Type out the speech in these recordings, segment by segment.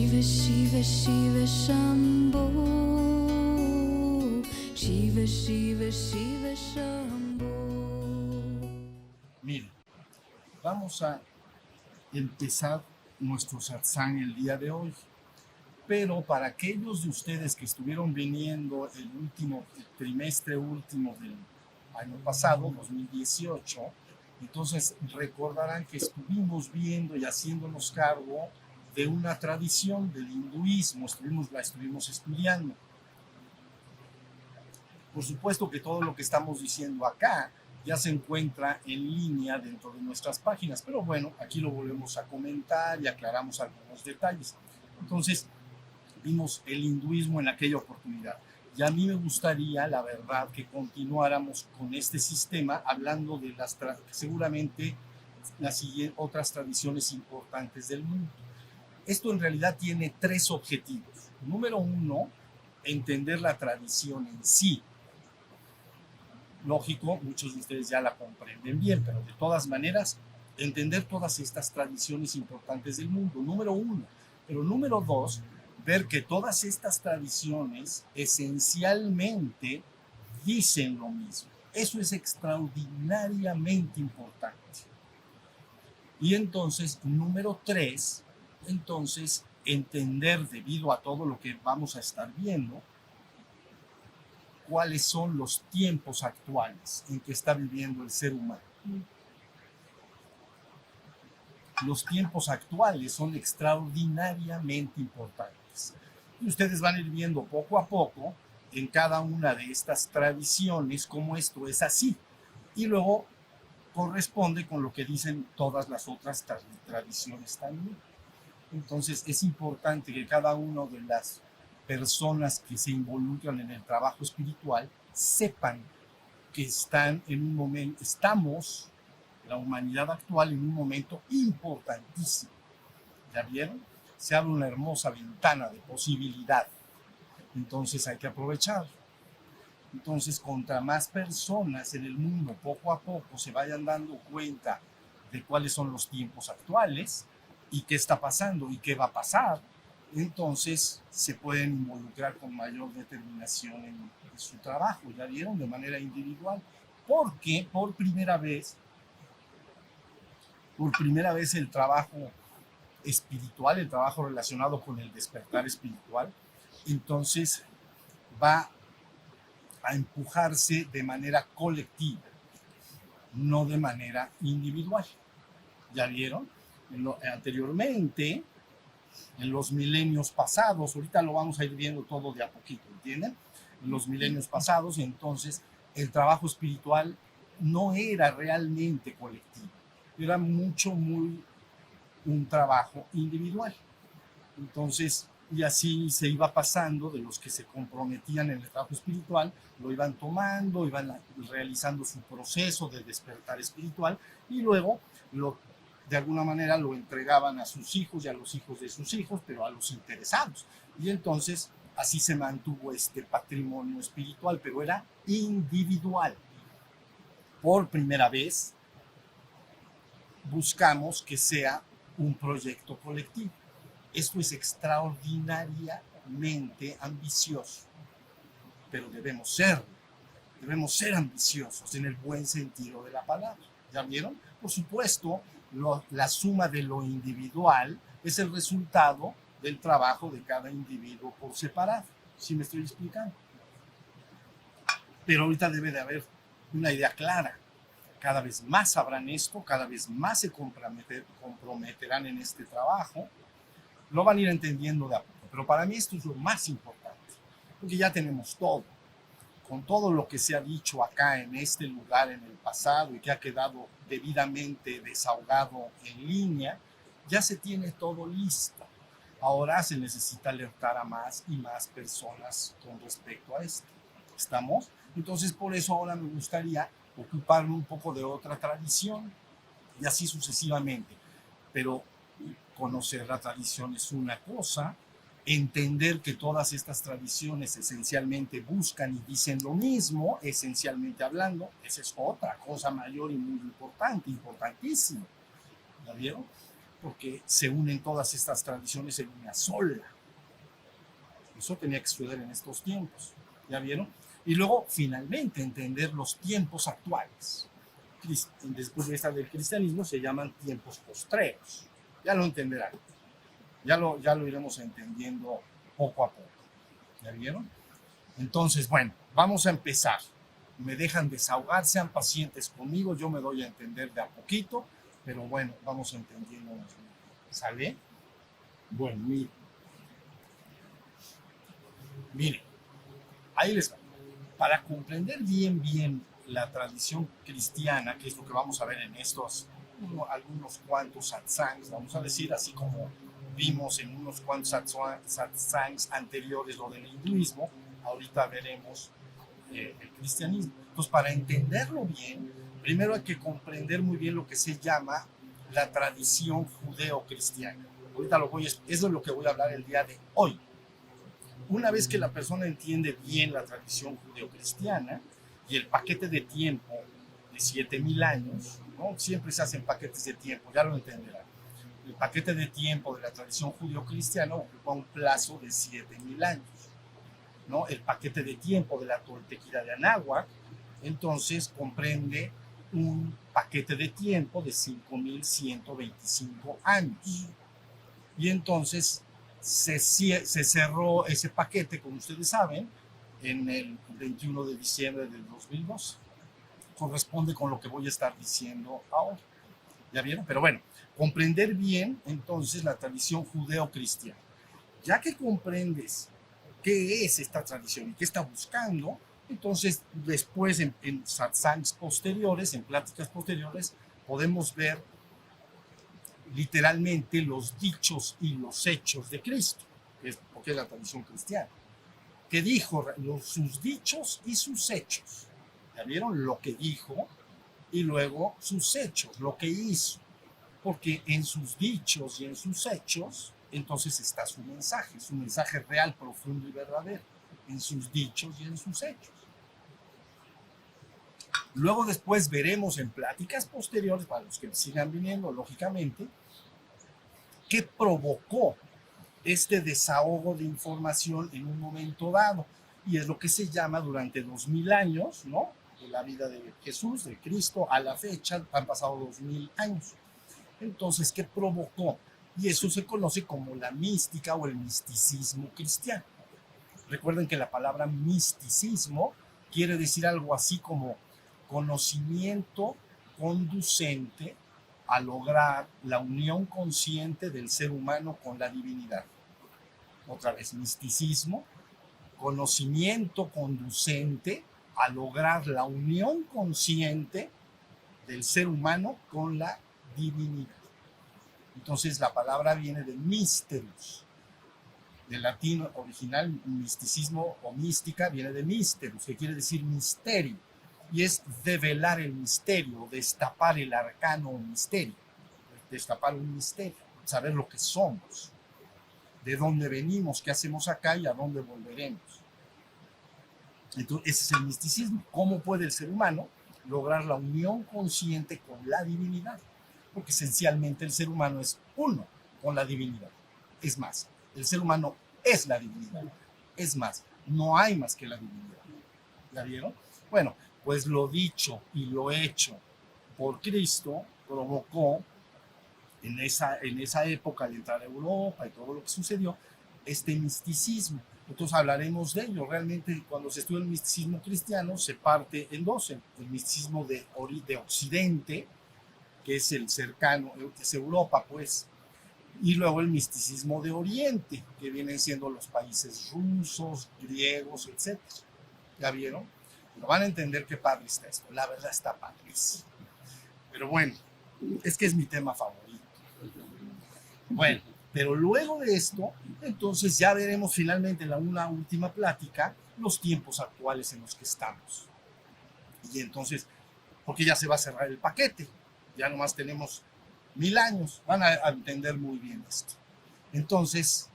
Shiva Shiva Shiva Shambho, Shiva Shiva Shiva Shambho. Miren, vamos a empezar nuestro satsang el día de hoy. Pero para aquellos de ustedes que estuvieron viniendo el trimestre último del año pasado, 2018, entonces recordarán que estuvimos viendo y haciéndonos cargo de una tradición del hinduismo, la estuvimos estudiando. Por supuesto que todo lo que estamos diciendo acá ya se encuentra en línea dentro de nuestras páginas, pero bueno, aquí lo volvemos a comentar y aclaramos algunos detalles. Entonces, vimos el hinduismo en aquella oportunidad. Y a mí me gustaría, la verdad, que continuáramos con este sistema hablando de seguramente las otras tradiciones importantes del mundo. Esto en realidad tiene tres objetivos. Número uno, entender la tradición en sí. Lógico, muchos de ustedes ya la comprenden bien, pero de todas maneras, entender todas estas tradiciones importantes del mundo. Número uno. Pero número dos, ver que todas estas tradiciones esencialmente dicen lo mismo. Eso es extraordinariamente importante. Y entonces, número tres, entonces entender, debido a todo lo que vamos a estar viendo, cuáles son los tiempos actuales en que está viviendo el ser humano. Los tiempos actuales son extraordinariamente importantes. Y ustedes van a ir viendo poco a poco en cada una de estas tradiciones cómo esto es así. Y luego corresponde con lo que dicen todas las otras tradiciones también. Entonces es importante que cada una de las personas que se involucran en el trabajo espiritual sepan que estamos, la humanidad actual, en un momento importantísimo. ¿Ya vieron? Se abre una hermosa ventana de posibilidad. Entonces hay que aprovecharlo. Entonces, contra más personas en el mundo poco a poco se vayan dando cuenta de cuáles son los tiempos actuales y qué está pasando y qué va a pasar, entonces se pueden involucrar con mayor determinación en su trabajo, ya vieron, de manera individual, porque por primera vez el trabajo espiritual, el trabajo relacionado con el despertar espiritual, entonces va a empujarse de manera colectiva, no de manera individual. ¿Ya vieron? Anteriormente, en los milenios pasados, ahorita lo vamos a ir viendo todo de a poquito, ¿entienden? En los milenios pasados, entonces, el trabajo espiritual no era realmente colectivo, era muy un trabajo individual. Entonces, y así se iba pasando, de los que se comprometían en el trabajo espiritual, lo iban tomando, iban realizando su proceso de despertar espiritual y luego de alguna manera lo entregaban a sus hijos y a los hijos de sus hijos, pero a los interesados. Y entonces así se mantuvo este patrimonio espiritual, pero era individual. Por primera vez buscamos que sea un proyecto colectivo. Esto es extraordinariamente ambicioso, pero debemos ser ambiciosos en el buen sentido de la palabra. ¿Ya vieron? Por supuesto, la suma de lo individual es el resultado del trabajo de cada individuo por separado. ¿Sí me estoy explicando? Pero ahorita debe de haber una idea clara. Cada vez más sabrán esto, cada vez más se comprometerán en este trabajo. Lo van a ir entendiendo de a poco, pero para mí esto es lo más importante, porque ya tenemos todo. Con todo lo que se ha dicho acá en este lugar en el pasado y que ha quedado debidamente desahogado en línea, ya se tiene todo listo. Ahora se necesita alertar a más y más personas con respecto a esto. ¿Estamos? Entonces, por eso ahora me gustaría ocuparme un poco de otra tradición y así sucesivamente. Pero conocer la tradición es una cosa, entender que todas estas tradiciones esencialmente buscan y dicen lo mismo, esencialmente hablando, esa es otra cosa mayor y muy importante, importantísima. ¿La vieron? porque se unen todas estas tradiciones en una sola. Eso tenía que suceder en estos tiempos, ¿ya vieron? Y luego, finalmente, entender los tiempos actuales. Después de esta del cristianismo se llaman tiempos postreros. Ya lo entenderán. Ya lo iremos entendiendo poco a poco. ¿Ya vieron? Entonces, bueno, vamos a empezar. Me dejan desahogar, sean pacientes conmigo, yo me doy a entender de a poquito, pero bueno, vamos entendiendo. ¿Sale? Bueno, mire, ahí les va. Para comprender bien la tradición cristiana, que es lo que vamos a ver en estos algunos cuantos satsangs, vamos a decir, así como vimos en unos cuantos satsangs anteriores lo del hinduismo, ahorita veremos el cristianismo. Entonces, para entenderlo bien, primero hay que comprender muy bien lo que se llama la tradición judeo-cristiana. Ahorita eso es lo que voy a hablar el día de hoy. Una vez que la persona entiende bien la tradición judeocristiana y el paquete de tiempo de 7000 años, ¿no? Siempre se hacen paquetes de tiempo, ya lo entenderán. El paquete de tiempo de la tradición judeocristiana ocupa un plazo de 7000 años, ¿no? El paquete de tiempo de la Toltequidad de Anáhuac, entonces comprende un paquete de tiempo de 5125 años. Y entonces se cerró ese paquete, como ustedes saben, en el 21 de diciembre del 2002. Corresponde con lo que voy a estar diciendo ahora. ¿Ya vieron? Pero bueno, comprender bien entonces la tradición judeo-cristiana. Ya que comprendes qué es esta tradición y qué está buscando, entonces después en satsangs posteriores, en pláticas posteriores, podemos ver literalmente los dichos y los hechos de Cristo, porque es la tradición cristiana, que dijo sus dichos y sus hechos. ¿Ya vieron? Lo que dijo y luego sus hechos, lo que hizo. Porque en sus dichos y en sus hechos, entonces está su mensaje real, profundo y verdadero, en sus dichos y en sus hechos. Luego después veremos en pláticas posteriores, para los que sigan viniendo, lógicamente, qué provocó este desahogo de información en un momento dado. Y es lo que se llama durante 2000 años, ¿no? De la vida de Jesús, de Cristo, a la fecha, han pasado 2000 años. Entonces, ¿qué provocó? Y eso se conoce como la mística o el misticismo cristiano. Recuerden que la palabra misticismo quiere decir algo así como conocimiento conducente a lograr la unión consciente del ser humano con la divinidad. Otra vez, misticismo, conocimiento conducente a lograr la unión consciente del ser humano con la divinidad. Entonces la palabra viene de mysterus, del latín original misticismo o mística viene de mysterus, que quiere decir misterio, y es develar el misterio, destapar el arcano o misterio, destapar un misterio, saber lo que somos, de dónde venimos, qué hacemos acá y a dónde volveremos. Entonces ese es el misticismo. ¿Cómo puede el ser humano lograr la unión consciente con la divinidad? Porque esencialmente el ser humano es uno con la divinidad. Es más, el ser humano es la divinidad. Es más, no hay más que la divinidad. ¿Ya vieron? Bueno, pues lo dicho y lo hecho por Cristo provocó en esa época de entrar a Europa y todo lo que sucedió, este misticismo. Entonces hablaremos de ello. Realmente cuando se estudia el misticismo cristiano se parte en dos: el misticismo de Occidente, que es el cercano, que es Europa, pues, y luego el misticismo de Oriente, que vienen siendo los países rusos, griegos, etc. ¿Ya vieron? Lo van a entender qué padre está esto. La verdad está padrísimo. Pero bueno, es que es mi tema favorito. Bueno, pero luego de esto, entonces ya veremos finalmente en una última plática los tiempos actuales en los que estamos. Y entonces, porque ya se va a cerrar el paquete, ya nomás tenemos 1000 años, van a entender muy bien esto. Entonces,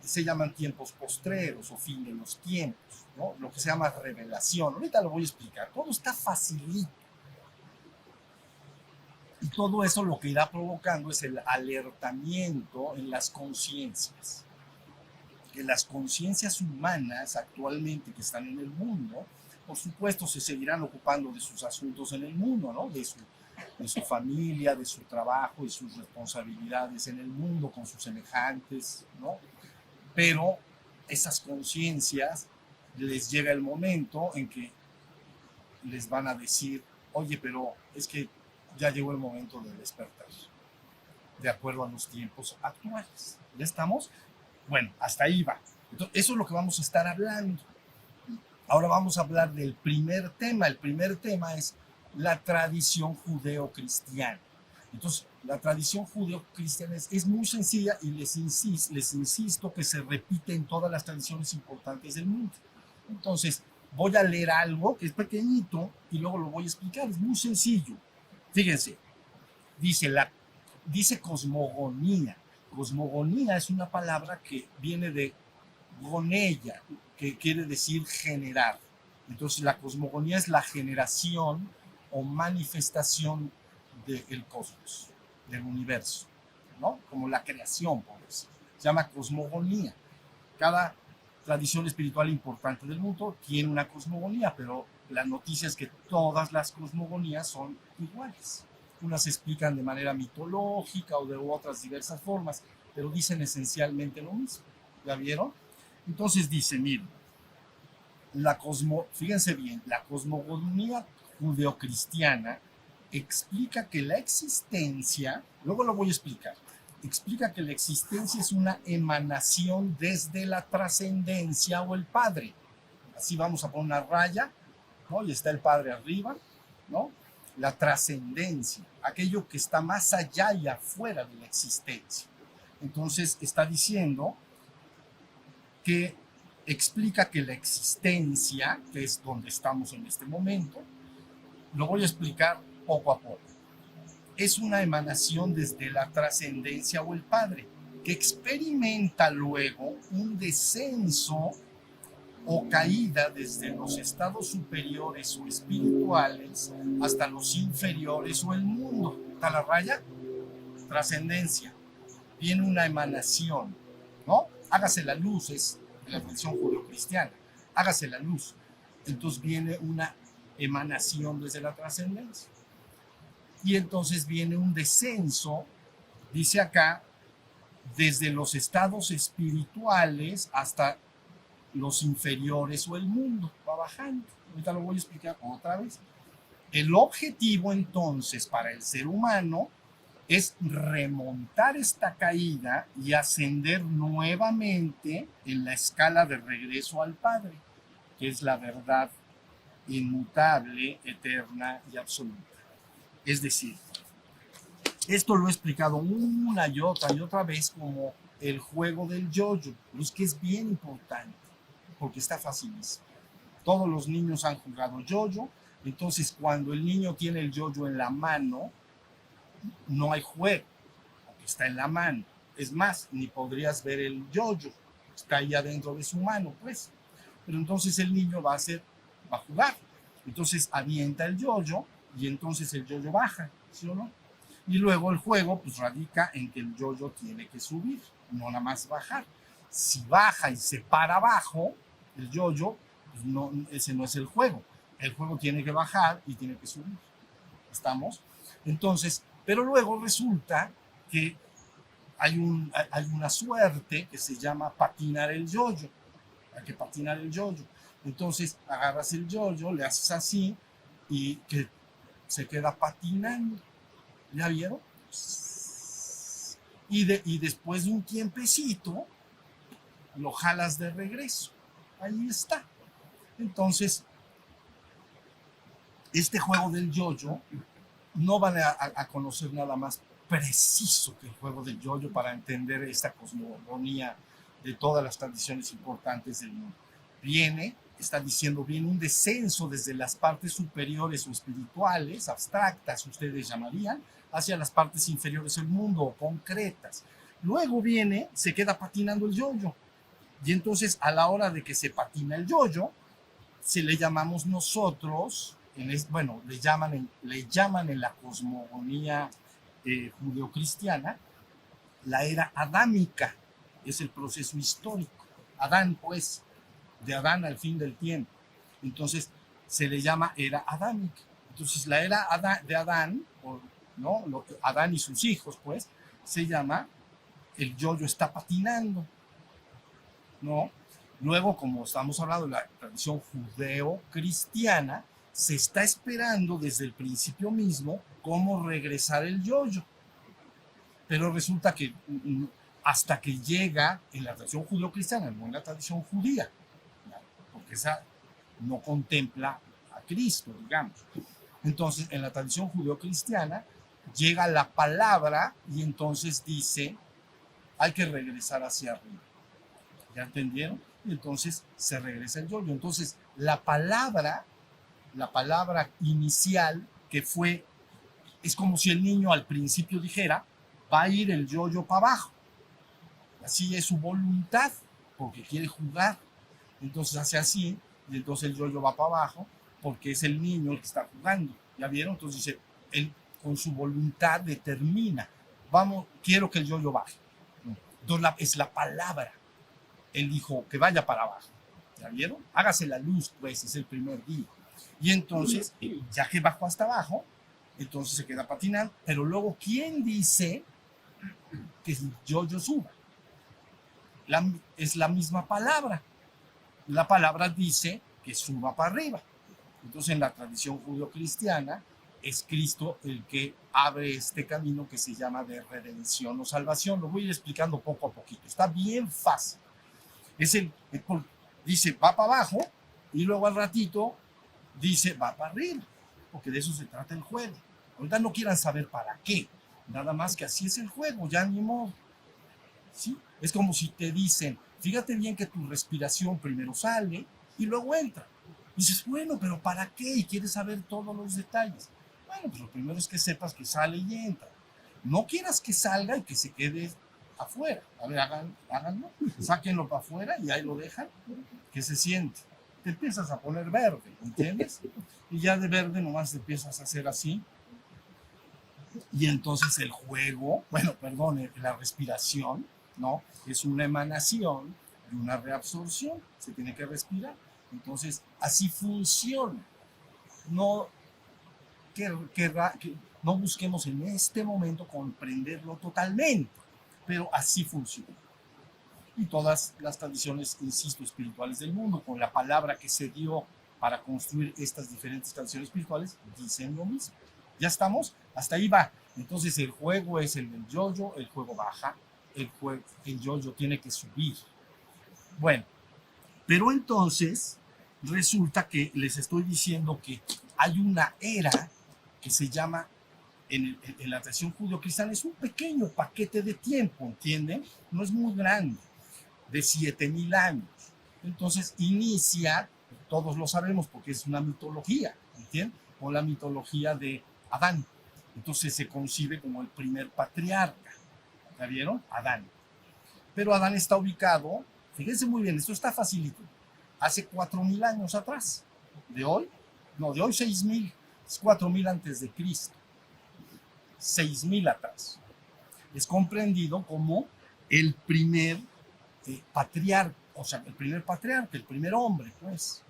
se llaman tiempos postreros o fin de los tiempos, ¿no? Lo que se llama revelación. Ahorita lo voy a explicar, todo está facilito. Y todo eso lo que irá provocando es el alertamiento en las conciencias. Que las conciencias humanas actualmente que están en el mundo, por supuesto, se seguirán ocupando de sus asuntos en el mundo, ¿no? De su familia, de su trabajo y sus responsabilidades en el mundo con sus semejantes, ¿no? Pero esas conciencias les llega el momento en que les van a decir, oye, pero es que ya llegó el momento de despertar, de acuerdo a los tiempos actuales. ¿Ya estamos? Bueno, hasta ahí va. Entonces, eso es lo que vamos a estar hablando. Ahora vamos a hablar del primer tema. El primer tema es la tradición judeo-cristiana. Entonces, la tradición judeo-cristiana es muy sencilla y les insisto que se repite en todas las tradiciones importantes del mundo. Entonces, voy a leer algo que es pequeñito y luego lo voy a explicar. Es muy sencillo. Fíjense, dice cosmogonía. Cosmogonía es una palabra que viene de goneia, que quiere decir generar. Entonces la cosmogonía es la generación o manifestación del cosmos, del universo, ¿no? Como la creación, por eso. Se llama cosmogonía. Cada tradición espiritual importante del mundo tiene una cosmogonía, pero la noticia es que todas las cosmogonías son iguales. Unas se explican de manera mitológica o de otras diversas formas, pero dicen esencialmente lo mismo. ¿Ya vieron? Entonces dice, miren, fíjense bien, la cosmogonía judeocristiana explica que la existencia, luego lo voy a explicar, explica que la existencia es una emanación desde la trascendencia o el Padre. Así vamos a poner una raya, ¿no? Y está el Padre arriba, ¿no? La trascendencia, aquello que está más allá y afuera de la existencia. Entonces está diciendo que explica que la existencia, que es donde estamos en este momento, lo voy a explicar poco a poco, es una emanación desde la trascendencia o el Padre, que experimenta luego un descenso o caída desde los estados superiores o espirituales hasta los inferiores o el mundo. ¿Está la raya? Trascendencia. Viene una emanación, ¿no? Hágase la luz, es la tradición judeocristiana. Hágase la luz. Entonces viene una emanación desde la trascendencia. Y entonces viene un descenso, dice acá, desde los estados espirituales hasta los inferiores o el mundo, va bajando. Ahorita lo voy a explicar otra vez. El objetivo entonces para el ser humano es remontar esta caída y ascender nuevamente en la escala de regreso al Padre, que es la verdad inmutable, eterna y absoluta. Es decir, esto lo he explicado una y otra vez como el juego del yo-yo, pero es que es bien importante, porque está facilísimo. Todos los niños han jugado yo-yo, entonces cuando el niño tiene el yo-yo en la mano, no hay juego, porque está en la mano. Es más, ni podrías ver el yo-yo, está ahí adentro de su mano, pues. Pero entonces el niño va a jugar. Entonces avienta el yo-yo y entonces el yo-yo baja, ¿sí o no? Y luego el juego pues radica en que el yo-yo tiene que subir, no nada más bajar. Si baja y se para abajo, el yo-yo, pues no, ese no es el juego. El juego tiene que bajar y tiene que subir. ¿Estamos? Entonces, pero luego resulta que hay una suerte que se llama patinar el yo-yo. Hay que patinar el yo-yo. Entonces agarras el yo-yo, le haces así y que se queda patinando. ¿Ya vieron? Y después de un tiempecito lo jalas de regreso. Ahí está. Entonces, este juego del yo-yo no van a conocer nada más preciso que el juego del yo-yo para entender esta cosmogonía de todas las tradiciones importantes del mundo. Viene un descenso desde las partes superiores o espirituales, abstractas, ustedes llamarían, hacia las partes inferiores del mundo o concretas. Luego se queda patinando el yo-yo. Y entonces a la hora de que se patina el yo-yo, se le llamamos nosotros bueno, le llaman en la cosmogonía judeocristiana la era adámica, es el proceso histórico. Adán, pues, de Adán al fin del tiempo. Entonces, se le llama era adámica. Entonces, la era de Adán, ¿no? Adán y sus hijos, pues, se llama el yo-yo está patinando, ¿no? Luego, como estamos hablando de la tradición judeo-cristiana, se está esperando desde el principio mismo cómo regresar el yo-yo. Pero resulta que hasta que llega en la tradición judeo-cristiana, no en la tradición judía, porque esa no contempla a Cristo, digamos. Entonces, en la tradición judeo-cristiana, llega la palabra y entonces dice, hay que regresar hacia arriba. ¿Ya entendieron? Y entonces se regresa el yo-yo. Entonces, la palabra inicial que fue, es como si el niño al principio dijera, va a ir el yo-yo para abajo. Así es su voluntad, porque quiere jugar. Entonces hace así, y entonces el yo-yo va para abajo, porque es el niño el que está jugando. ¿Ya vieron? Entonces dice, él con su voluntad determina, quiero que el yo-yo baje. Entonces es la palabra. Él dijo que vaya para abajo. ¿Ya vieron? Hágase la luz, pues, es el primer día. Y entonces, ya que bajó hasta abajo, entonces se queda patinando. Pero luego, ¿quién dice que el yo-yo suba? Es la misma palabra. La palabra dice que suba para arriba. Entonces, en la tradición judío-cristiana, es Cristo el que abre este camino que se llama de redención o salvación. Lo voy a ir explicando poco a poquito. Está bien fácil. Dice, va para abajo, y luego al ratito dice, va para arriba, porque de eso se trata el juego. Ahorita no quieran saber para qué, nada más que así es el juego, ya ni modo. ¿Sí? Es como si te dicen, fíjate bien que tu respiración primero sale y luego entra. Y dices, bueno, pero ¿para qué? Y quieres saber todos los detalles. Bueno, pues lo primero es que sepas que sale y entra. No quieras que salga y que se quede afuera. A ver, háganlo, sáquenlo para afuera y ahí lo dejan, que se siente. Te empiezas a poner verde, ¿entiendes? Y ya de verde nomás te empiezas a hacer así. Y entonces el juego, la respiración, ¿no? Es una emanación y una reabsorción. Se tiene que respirar. Entonces, así funciona. No, no busquemos en este momento comprenderlo totalmente, pero así funciona. Y todas las tradiciones, insisto, espirituales del mundo, con la palabra que se dio para construir estas diferentes tradiciones espirituales, dicen lo mismo. ¿Ya estamos? Hasta ahí va. Entonces el juego es el del yo-yo, el juego baja, el yo-yo tiene que subir. Bueno, pero entonces resulta que les estoy diciendo que hay una era que se llama, en la tradición judío-cristiana, es un pequeño paquete de tiempo, ¿entienden? No es muy grande, de 7,000 años. Entonces inicia, todos lo sabemos porque es una mitología, ¿entienden? O la mitología de Adán. Entonces se concibe como el primer patriarca. ¿Ya vieron? Adán. Pero Adán está ubicado, fíjense muy bien, esto está facilito, hace 4,000 años atrás. De hoy 6,000, es 4,000 antes de Cristo. 6,000 atrás. Es comprendido como el primer patriarca, o sea, el primer patriarca, el primer hombre, pues,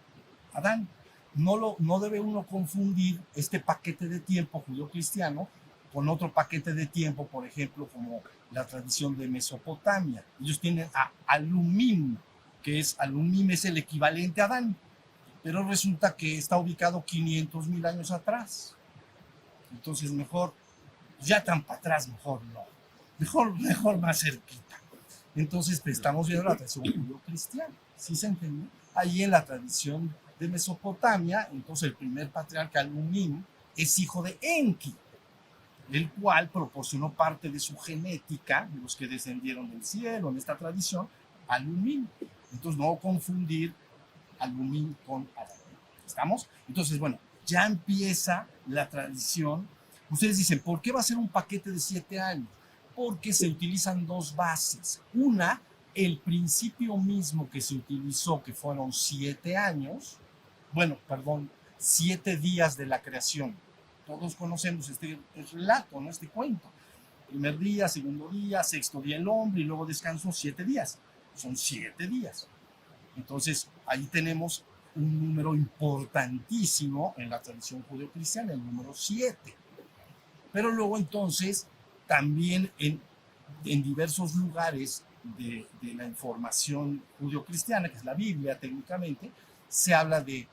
Adán. No debe uno confundir este paquete de tiempo judío-cristiano con otro paquete de tiempo, por ejemplo, como la tradición de Mesopotamia. Ellos tienen a Alumim, Alumim es el equivalente a Adán, pero resulta que está ubicado 500,000 años atrás. Entonces mejor, ya tan para atrás, mejor no. Mejor más cerquita. Entonces pues, estamos viendo la tradición judío-cristiana, ¿sí se entiende? Ahí en la tradición de Mesopotamia, entonces el primer patriarca Alumim es hijo de Enki, el cual proporcionó parte de su genética, de los que descendieron del cielo en esta tradición, Alumim. Entonces no confundir Alumim con Adán. ¿Estamos? Entonces, bueno, ya empieza la tradición. Ustedes dicen, ¿por qué va a ser un paquete de 7 años? Porque se utilizan dos bases. Una, el principio mismo que se utilizó, que fueron 7 años. Bueno, perdón, 7 días de la creación. Todos conocemos este relato, ¿no? Este cuento. Primer día, segundo día, sexto día el hombre y luego descansó 7 días. Son 7 días. Entonces, ahí tenemos un número importantísimo en la tradición judeocristiana, el número 7. Pero luego entonces, también en diversos lugares de la información judeocristiana, que es la Biblia técnicamente, se habla de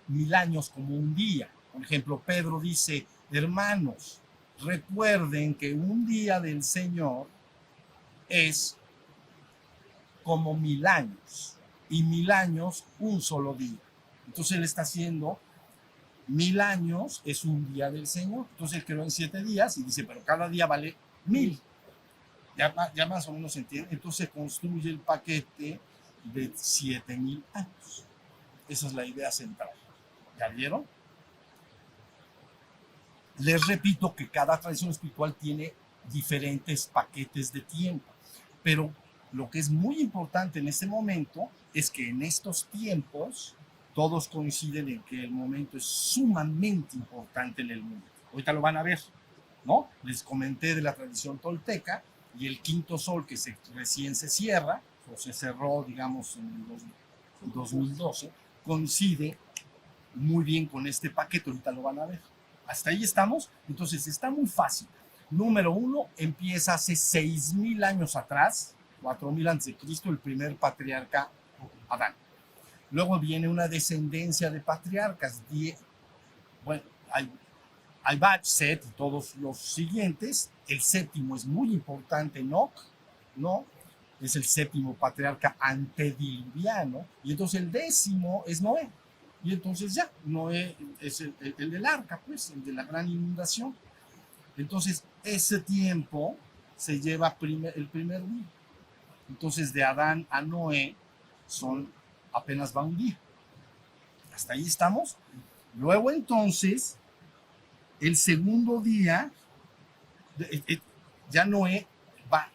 1000 años como un día. Por ejemplo, Pedro dice, hermanos, recuerden que un día del Señor es como 1000 años y 1000 años un solo día. Entonces él está haciendo 1000 años es un día del Señor. Entonces él creó en 7 días y dice, pero cada día vale 1000. Ya más o menos se entiende. Entonces construye el paquete de 7000 años. Esa es la idea central. ¿Ya vieron? Les repito que cada tradición espiritual tiene diferentes paquetes de tiempo, pero lo que es muy importante en este momento es que en estos tiempos todos coinciden en que el momento es sumamente importante en el mundo. Ahorita lo van a ver, ¿no? Les comenté de la tradición tolteca y el quinto sol que recién se cierra, o se cerró, digamos, en el 2012, coincide muy bien con este paquete, ahorita lo van a ver. Hasta ahí estamos, entonces está muy fácil. Número 1, empieza hace 6000 años atrás, 4000 antes de Cristo, el primer patriarca Adán. Luego viene una descendencia de patriarcas, bueno, hay Bat, Set y todos los siguientes. El séptimo es muy importante, Enoch, ¿no? Es el séptimo patriarca antediluviano. Y entonces el 10º es Noé. Y entonces ya, Noé es el del arca, pues, el de la gran inundación. Entonces, ese tiempo se lleva el primer día. Entonces, de Adán a Noé apenas va un día. Hasta ahí estamos. Luego, entonces, el segundo día, ya Noé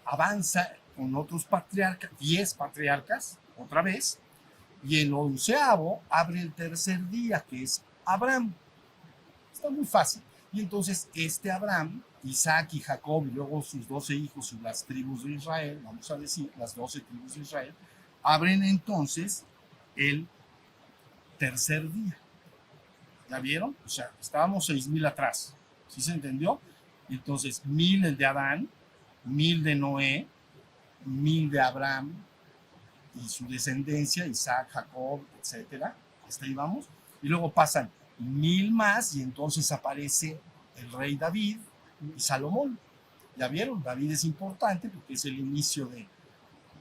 avanza con otros patriarcas, 10 patriarcas, otra vez, y el 11º abre el tercer día, que es Abraham. Está muy fácil. Y entonces Abraham, Isaac y Jacob, y luego sus 12 hijos y las tribus de Israel, vamos a decir, las 12 tribus de Israel, abren entonces el tercer día. ¿Ya vieron? O sea, estábamos 6000 atrás. ¿Sí se entendió? Entonces, 1000 el de Adán, 1000 de Noé, 1000 de Abraham y su descendencia, Isaac, Jacob, etcétera. Hasta ahí vamos. Y luego pasan 1000 más y entonces aparece el rey David y Salomón. ¿Ya vieron? David es importante porque es el inicio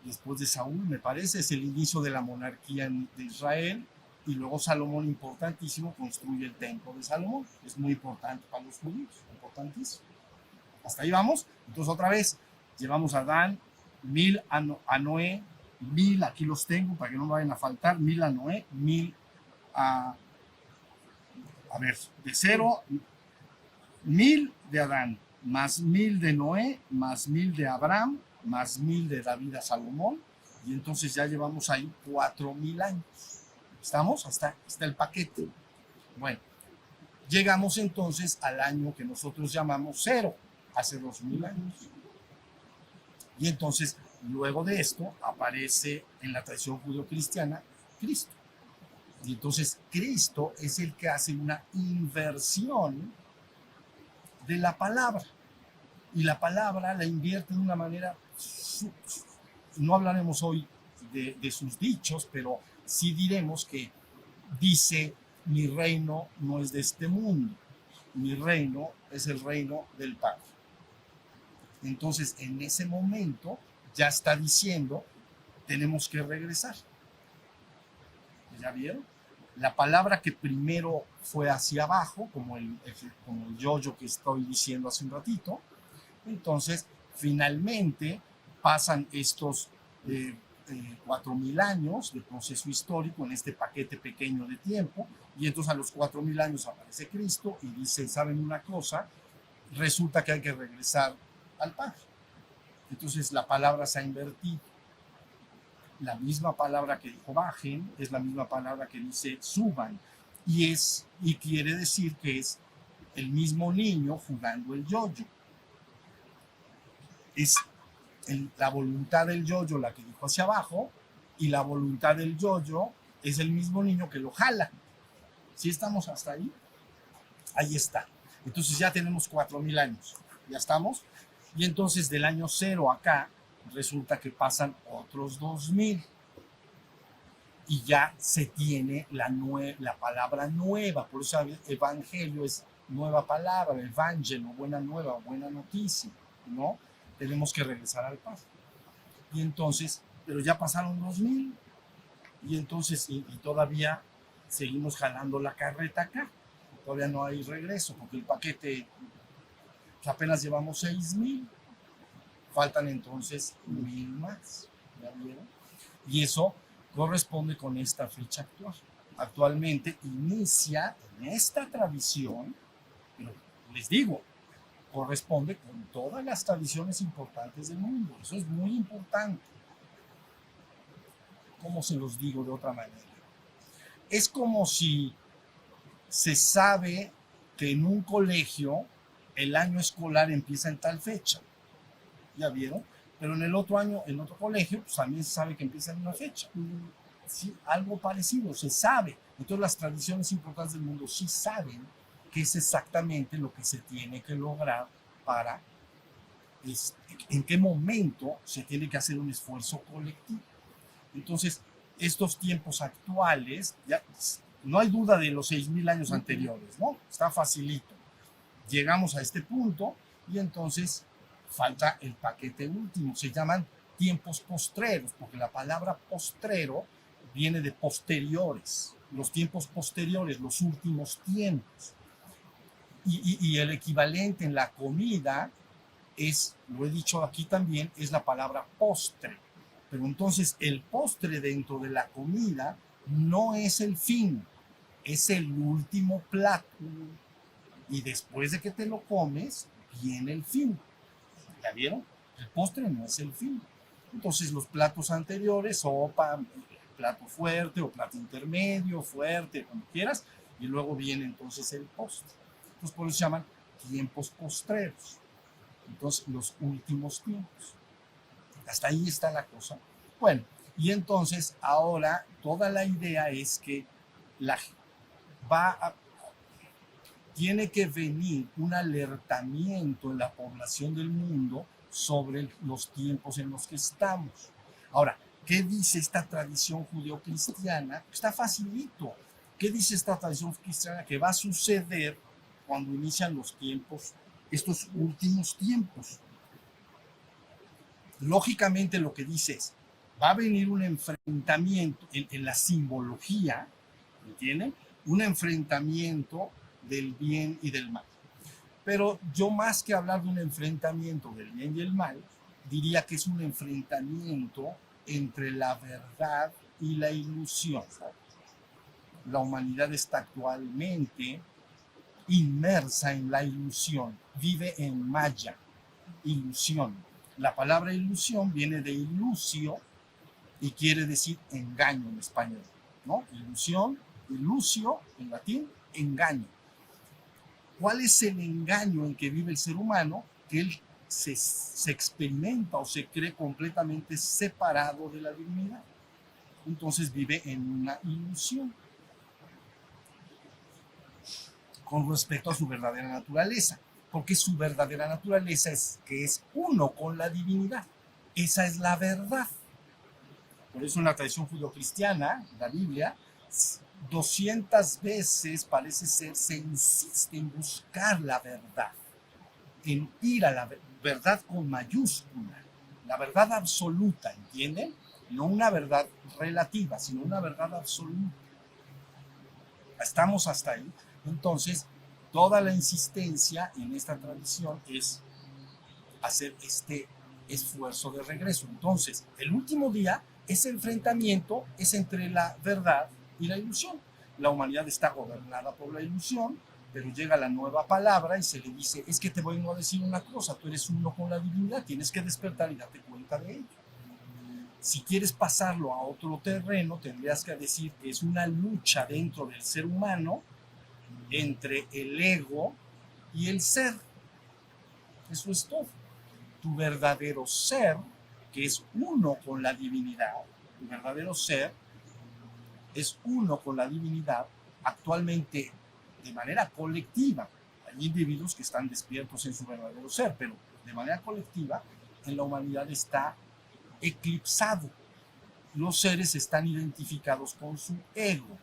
después de Saúl, me parece, es el inicio de la monarquía de Israel. Y luego Salomón, importantísimo, construye el templo de Salomón. Es muy importante para los judíos, importantísimo. Hasta ahí vamos. Entonces otra vez, llevamos a Adán, 1000 a Noé, 1000, aquí los tengo para que no me vayan a faltar, 1000 a Noé, 1000 a ver, de 0, 1000 de Adán, más 1000 de Noé, más 1000 de Abraham, más 1000 de David a Salomón, y entonces ya llevamos ahí 4000 años. ¿Estamos? Hasta el paquete. Bueno, llegamos entonces al año que nosotros llamamos 0, hace 2000 años. Y entonces, luego de esto, aparece en la tradición judeocristiana Cristo. Y entonces Cristo es el que hace una inversión de la palabra. Y la palabra la invierte de una manera, no hablaremos hoy de sus dichos, pero sí diremos que dice, mi reino no es de este mundo, mi reino es el reino del Padre. Entonces, en ese momento ya está diciendo, tenemos que regresar. ¿Ya vieron? La palabra que primero fue hacia abajo, como el yo-yo que estoy diciendo hace un ratito, entonces finalmente pasan estos 4000 años de proceso histórico en este paquete pequeño de tiempo, y entonces a los 4000 años aparece Cristo y dice, ¿saben una cosa? Resulta que hay que regresar al Padre. Entonces la palabra se ha invertido. La misma palabra que dijo bajen es la misma palabra que dice suban. y quiere decir que es el mismo niño jugando el yoyo. Es la voluntad del yoyo la que dijo hacia abajo, y la voluntad del yoyo es el mismo niño que lo jala. ¿Sí estamos hasta ahí? Ahí está. Entonces ya tenemos 4000 años. ¿Ya estamos? Y entonces del año 0 acá resulta que pasan otros 2000. Y ya se tiene la palabra nueva. Por eso evangelio es nueva palabra, evangelo, buena nueva, buena noticia, ¿no? Tenemos que regresar al paso. Y entonces, pero ya pasaron 2000, y entonces, y todavía seguimos jalando la carreta acá. Todavía no hay regreso, porque el paquete, pues apenas llevamos 6000. Faltan entonces 1000 más. ¿Ya vieron? Y eso corresponde con esta fecha actual. Actualmente inicia en esta tradición, pero les digo, corresponde con todas las tradiciones importantes del mundo. Eso es muy importante. ¿Cómo se los digo de otra manera? Es como si se sabe que en un colegio el año escolar empieza en tal fecha. ¿Ya vieron? Pero en el otro año, en otro colegio, pues también se sabe que empieza en una fecha. Sí, algo parecido, se sabe. Entonces las tradiciones importantes del mundo sí saben qué es exactamente lo que se tiene que lograr para, en qué momento se tiene que hacer un esfuerzo colectivo. Entonces, estos tiempos actuales, ya no hay duda de los 6000 años anteriores, ¿no? Está facilito. Llegamos a este punto y entonces falta el paquete último. Se llaman tiempos postreros, porque la palabra postrero viene de posteriores. Los tiempos posteriores, los últimos tiempos. Y el equivalente en la comida es, lo he dicho aquí también, es la palabra postre. Pero entonces el postre dentro de la comida no es el fin, es el último plato. Y después de que te lo comes, viene el fin. ¿Ya vieron? El postre no es el fin. Entonces los platos anteriores, sopa, plato fuerte o plato intermedio, fuerte, como quieras, y luego viene entonces el postre. Entonces por eso se llaman tiempos postreros. Entonces los últimos tiempos. Hasta ahí está la cosa. Bueno, y entonces ahora toda la idea es que tiene que venir un alertamiento en la población del mundo sobre los tiempos en los que estamos. Ahora, ¿qué dice esta tradición judeocristiana? Está facilito. ¿Qué dice esta tradición cristiana? Que va a suceder cuando inician los tiempos, estos últimos tiempos. Lógicamente lo que dice es, va a venir un enfrentamiento en la simbología, ¿entienden? Un enfrentamiento del bien y del mal. Pero yo, más que hablar de un enfrentamiento del bien y el mal, diría que es un enfrentamiento entre la verdad y la ilusión. La humanidad está actualmente inmersa en la ilusión, vive en Maya, ilusión. La palabra ilusión viene de ilusio y quiere decir engaño en español, ¿no? Ilusión, ilusio en latín, engaño. ¿Cuál es el engaño en que vive el ser humano? Que él se experimenta o se cree completamente separado de la divinidad. Entonces vive en una ilusión con respecto a su verdadera naturaleza, porque su verdadera naturaleza es que es uno con la divinidad. Esa es la verdad. Por eso en la tradición judeocristiana, la Biblia, 200 veces parece ser, se insiste en buscar la verdad, en ir a la verdad con mayúscula, la verdad absoluta, ¿entienden? No una verdad relativa, sino una verdad absoluta. ¿Estamos hasta ahí? Entonces, toda la insistencia en esta tradición es hacer este esfuerzo de regreso. Entonces, el último día, ese enfrentamiento es entre la verdad y la ilusión. La humanidad está gobernada por la ilusión, pero llega la nueva palabra y se le dice, es que te vengo a decir una cosa, tú eres uno con la divinidad, tienes que despertar y darte cuenta de ello. Si quieres pasarlo a otro terreno, tendrías que decir que es una lucha dentro del ser humano entre el ego y el ser. Eso es todo. Tu verdadero ser, que es uno con la divinidad, tu verdadero ser es uno con la divinidad, actualmente de manera colectiva. Hay individuos que están despiertos en su verdadero ser, pero de manera colectiva en la humanidad está eclipsado. Los seres están identificados con su ego.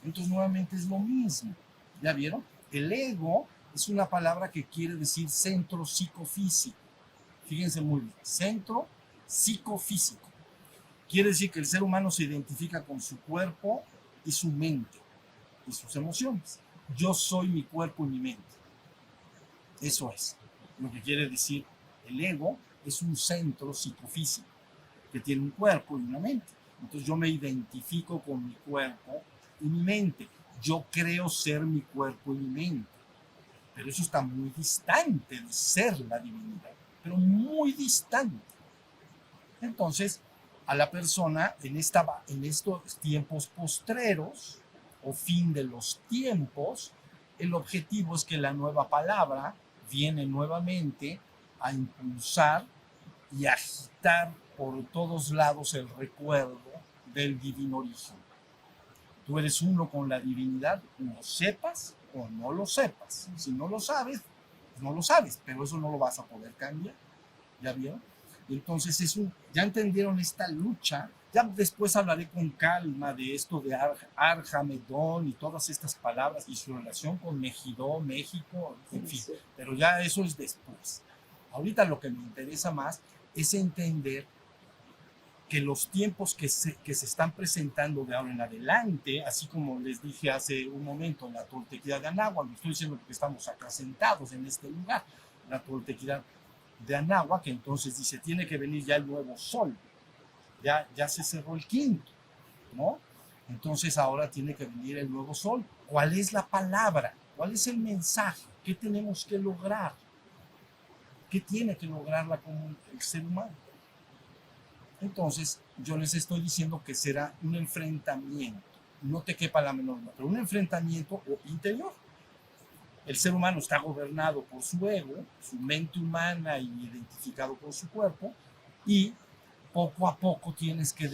Entonces nuevamente es lo mismo. ¿Ya vieron? El ego es una palabra que quiere decir centro psicofísico. Fíjense muy bien, centro psicofísico. Quiere decir que el ser humano se identifica con su cuerpo y su mente y sus emociones. Yo soy mi cuerpo y mi mente. Eso es lo que quiere decir el ego. Es un centro psicofísico que tiene un cuerpo y una mente. Entonces yo me identifico con mi cuerpo y mi mente. Yo creo ser mi cuerpo y mi mente. Pero eso está muy distante de ser la divinidad, pero muy distante. Entonces, a la persona en estos tiempos postreros o fin de los tiempos, el objetivo es que la nueva palabra viene nuevamente a impulsar y agitar por todos lados el recuerdo del divino origen. Tú eres uno con la divinidad, lo sepas o no lo sepas. Si no lo sabes, no lo sabes, pero eso no lo vas a poder cambiar. ¿Ya vieron? Entonces, ya entendieron esta lucha. Ya después hablaré con calma de esto de Arja, Medón y todas estas palabras y su relación con Mejidó, México, en fin. Pero ya eso es después. Ahorita lo que me interesa más es entender que los tiempos que se están presentando de ahora en adelante, así como les dije hace un momento en la Toltequidad de Anáhuac, lo estoy diciendo porque estamos acá sentados en este lugar, la Toltequidad de Anáhuac, que entonces dice, tiene que venir ya el nuevo sol, ya se cerró el quinto, ¿no? Entonces ahora tiene que venir el nuevo sol. ¿Cuál es la palabra? ¿Cuál es el mensaje? ¿Qué tenemos que lograr? ¿Qué tiene que lograr el ser humano? Entonces, yo les estoy diciendo que será un enfrentamiento, no te quepa la menor duda, pero un enfrentamiento interior. El ser humano está gobernado por su ego, su mente humana y identificado con su cuerpo, y poco a poco tienes que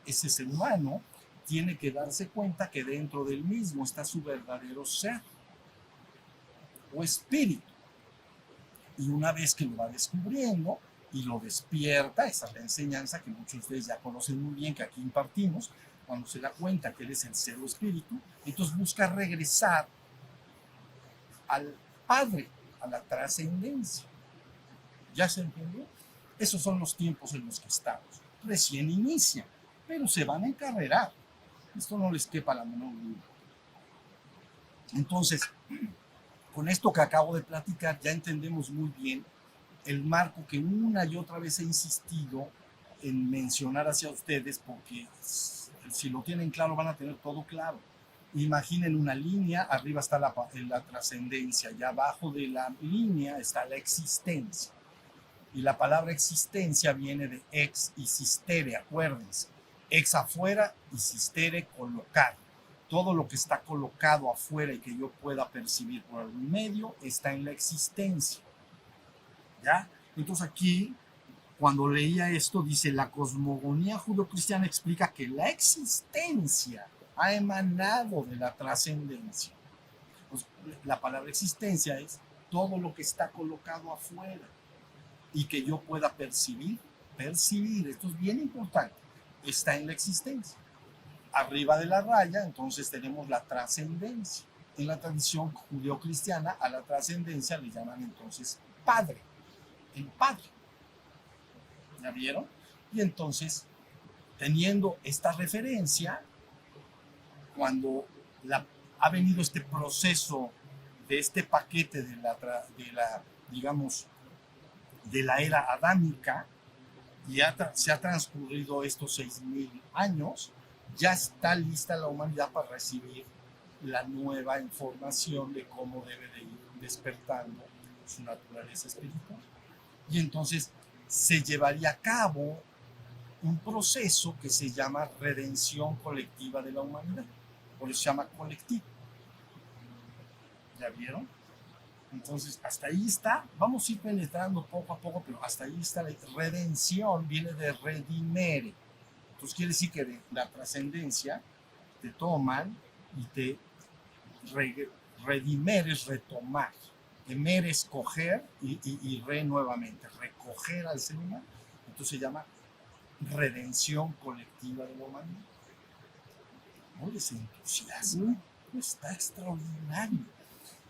ese ser humano tiene que darse cuenta que dentro del mismo está su verdadero ser o espíritu. Y una vez que lo va descubriendo, y lo despierta, esa es la enseñanza que muchos de ustedes ya conocen muy bien, que aquí impartimos, cuando se da cuenta que él es el ser o espíritu, entonces busca regresar al Padre, a la trascendencia. ¿Ya se entendió? Esos son los tiempos en los que estamos. Recién inician, pero se van a encarrerar. Esto no les quepa la menor duda. Entonces, con esto que acabo de platicar, ya entendemos muy bien el marco que una y otra vez he insistido en mencionar hacia ustedes, porque si lo tienen claro van a tener todo claro. Imaginen una línea, arriba está la trascendencia y abajo de la línea está la existencia. Y la palabra existencia viene de ex y sistere, acuérdense. Ex afuera y sistere colocar. Todo lo que está colocado afuera y que yo pueda percibir por algún medio está en la existencia. ¿Ya? Entonces aquí, cuando leía esto, dice, la cosmogonía judeocristiana explica que la existencia ha emanado de la trascendencia. Pues, la palabra existencia es todo lo que está colocado afuera y que yo pueda percibir, esto es bien importante, está en la existencia. Arriba de la raya, entonces tenemos la trascendencia. En la tradición judeocristiana, a la trascendencia le llaman entonces Padre. El Padre. ¿Ya vieron? Y entonces, teniendo esta referencia, cuando ha venido este proceso de este paquete digamos, de la era adámica, y se ha transcurrido estos 6,000 años, ya está lista la humanidad para recibir la nueva información de cómo debe de ir despertando su naturaleza espiritual. Y entonces se llevaría a cabo un proceso que se llama redención colectiva de la humanidad. Por eso se llama colectivo. ¿Ya vieron? Entonces, hasta ahí está. Vamos a ir penetrando poco a poco, pero hasta ahí está la redención, viene de redimere. Entonces quiere decir que de la trascendencia te toman y te redimere es retomar. Emer es coger y re nuevamente, recoger al ser humano. Entonces se llama redención colectiva de la humanidad. ¿No les entusiasma? Está extraordinario.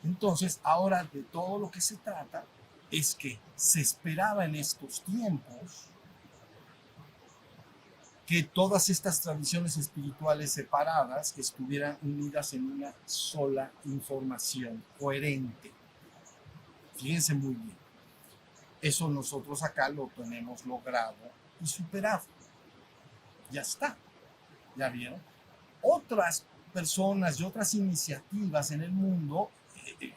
Entonces, ahora de todo lo que se trata es que se esperaba en estos tiempos que todas estas tradiciones espirituales separadas estuvieran unidas en una sola información coherente. Fíjense muy bien. Eso nosotros acá lo tenemos logrado y superado. Ya está. ¿Ya vieron? Otras personas y otras iniciativas en el mundo,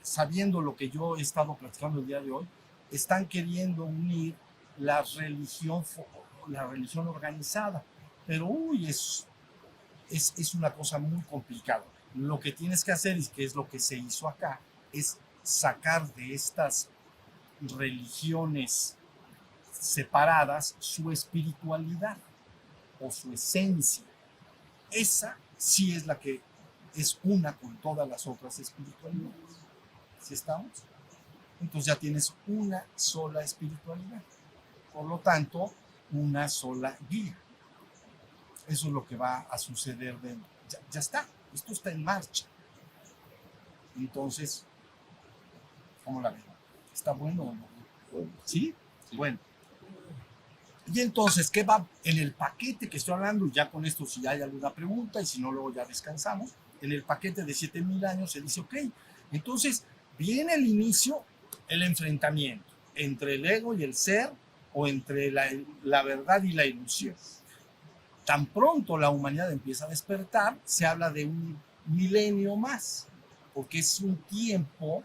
sabiendo lo que yo he estado platicando el día de hoy, están queriendo unir la religión organizada. Pero es una cosa muy complicada. Lo que tienes que hacer, y que es lo que se hizo acá, es sacar de estas religiones separadas su espiritualidad o su esencia. Esa sí es la que es una con todas las otras espiritualidades. ¿Sí estamos? Entonces ya tienes una sola espiritualidad. Por lo tanto, una sola guía. Eso es lo que va a suceder. Ya está. Esto está en marcha. Entonces, ¿cómo la ven? ¿Está bueno o no? ¿Sí? Bueno. Y entonces, ¿qué va en el paquete que estoy hablando? Ya con esto, si hay alguna pregunta, y si no, luego ya descansamos. En el paquete de 7,000 años se dice, ok, entonces viene el inicio, el enfrentamiento entre el ego y el ser, o entre la verdad y la ilusión. Tan pronto la humanidad empieza a despertar, se habla de un milenio más, porque es un tiempo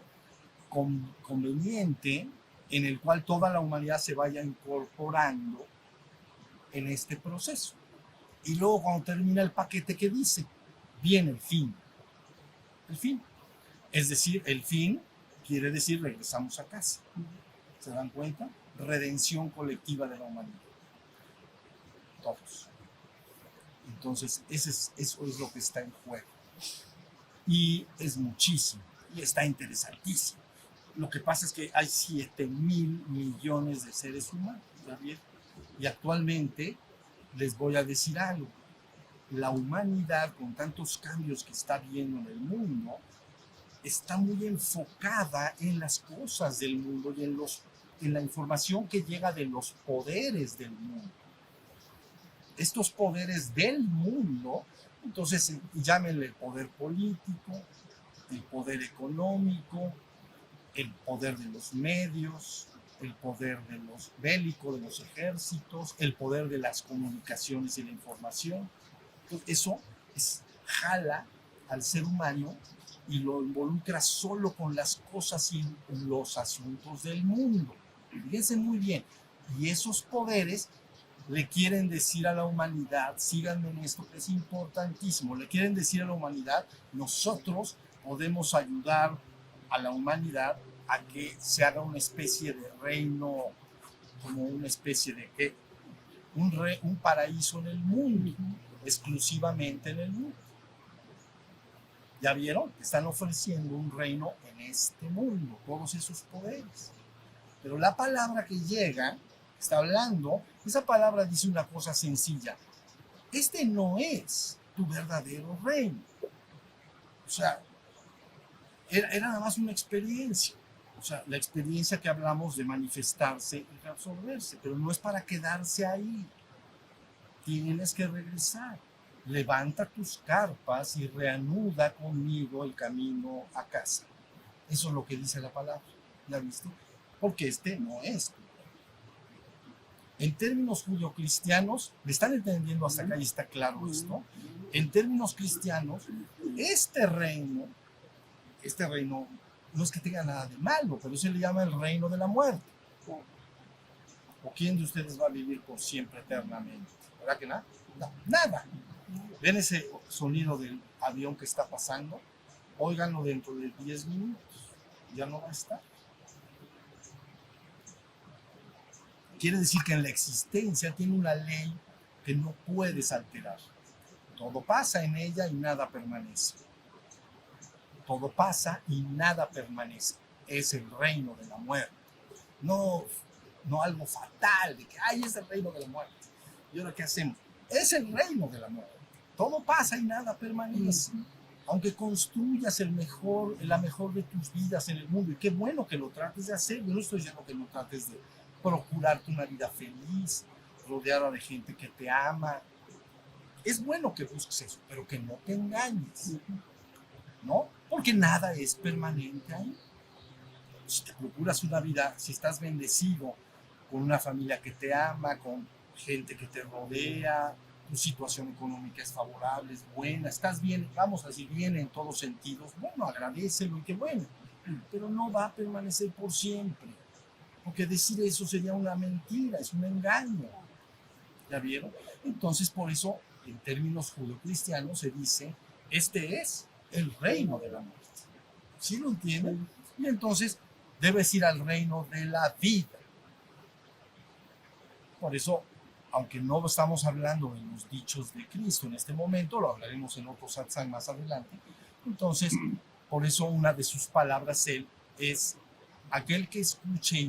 conveniente en el cual toda la humanidad se vaya incorporando en este proceso. Y luego cuando termina el paquete, ¿qué dice? Viene el fin. El fin. Es decir, el fin quiere decir regresamos a casa. ¿Se dan cuenta? Redención colectiva de la humanidad. Todos. Entonces, eso es lo que está en juego. Y es muchísimo. Y está interesantísimo. Lo que pasa es que hay 7,000 millones de seres humanos. ¿Ya vieron? Y actualmente les voy a decir algo. La humanidad, con tantos cambios que está viendo en el mundo, está muy enfocada en las cosas del mundo y en la información que llega de los poderes del mundo. Estos poderes del mundo, entonces llámenle el poder político, el poder económico, el poder de los medios, el poder de los bélicos, de los ejércitos, el poder de las comunicaciones y la información. Entonces, eso jala al ser humano y lo involucra solo con las cosas y los asuntos del mundo. Fíjense muy bien. Y esos poderes le quieren decir a la humanidad, síganme en esto que es importantísimo, le quieren decir a la humanidad, nosotros podemos ayudar a la humanidad a que se haga una especie de reino, como una especie de ¿qué? Un paraíso en el mundo, exclusivamente en el mundo. ¿Ya vieron? Están ofreciendo un reino en este mundo, todos esos poderes. Pero la palabra que llega, está hablando, esa palabra dice una cosa sencilla. Este no es tu verdadero reino. O sea, era nada más una experiencia. O sea, la experiencia que hablamos de manifestarse y reabsorberse, pero no es para quedarse ahí. Tienes que regresar. Levanta tus carpas y reanuda conmigo el camino a casa. Eso es lo que dice la palabra. ¿La viste? Porque este no es. En términos judio-cristianos, ¿me están entendiendo hasta acá y está claro esto? En términos cristianos, este reino no es que tenga nada de malo, pero se le llama el reino de la muerte. ¿O quién de ustedes va a vivir por siempre eternamente? ¿Verdad que nada? No, nada. ¿Ven ese sonido del avión que está pasando? Óiganlo dentro de 10 minutos. Ya no va a estar. Quiere decir que en la existencia tiene una ley que no puedes alterar. Todo pasa en ella y nada permanece. Todo pasa y nada permanece. Es el reino de la muerte. No, no algo fatal de que, ay, es el reino de la muerte. ¿Y ahora qué hacemos? Es el reino de la muerte. Todo pasa y nada permanece. Aunque construyas la mejor de tus vidas en el mundo, y qué bueno que lo trates de hacer, yo no estoy diciendo que no trates de procurarte una vida feliz, rodeada de gente que te ama. Es bueno que busques eso, pero que no te engañes, ¿no? Porque nada es permanente ahí. Si te procuras una vida, si estás bendecido con una familia que te ama, con gente que te rodea, tu situación económica es favorable, es buena, estás bien, vamos a decir bien en todos sentidos, bueno, agradécelo y qué bueno, pero no va a permanecer por siempre, porque decir eso sería una mentira, es un engaño. ¿Ya vieron? Entonces, por eso, en términos judeocristianos, se dice, este es el reino de la muerte. ¿Sí lo entienden? Y entonces, debes ir al reino de la vida. Por eso, aunque no estamos hablando de los dichos de Cristo en este momento, lo hablaremos en otro satsang más adelante. Entonces, por eso una de sus palabras él es aquel que escuche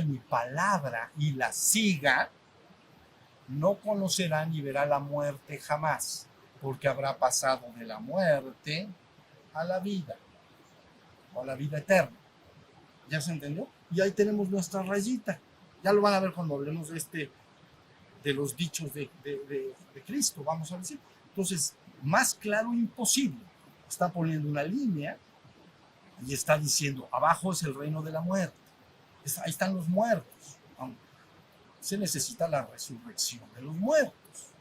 mi palabra y la siga, no conocerá ni verá la muerte jamás, porque habrá pasado de la muerte a la vida, o a la vida eterna. ¿Ya se entendió? Y ahí tenemos nuestra rayita. Ya lo van a ver cuando hablemos de los dichos de Cristo, vamos a decir. Entonces, más claro imposible. Está poniendo una línea y está diciendo, abajo es el reino de la muerte. Ahí están los muertos. Se necesita la resurrección de los muertos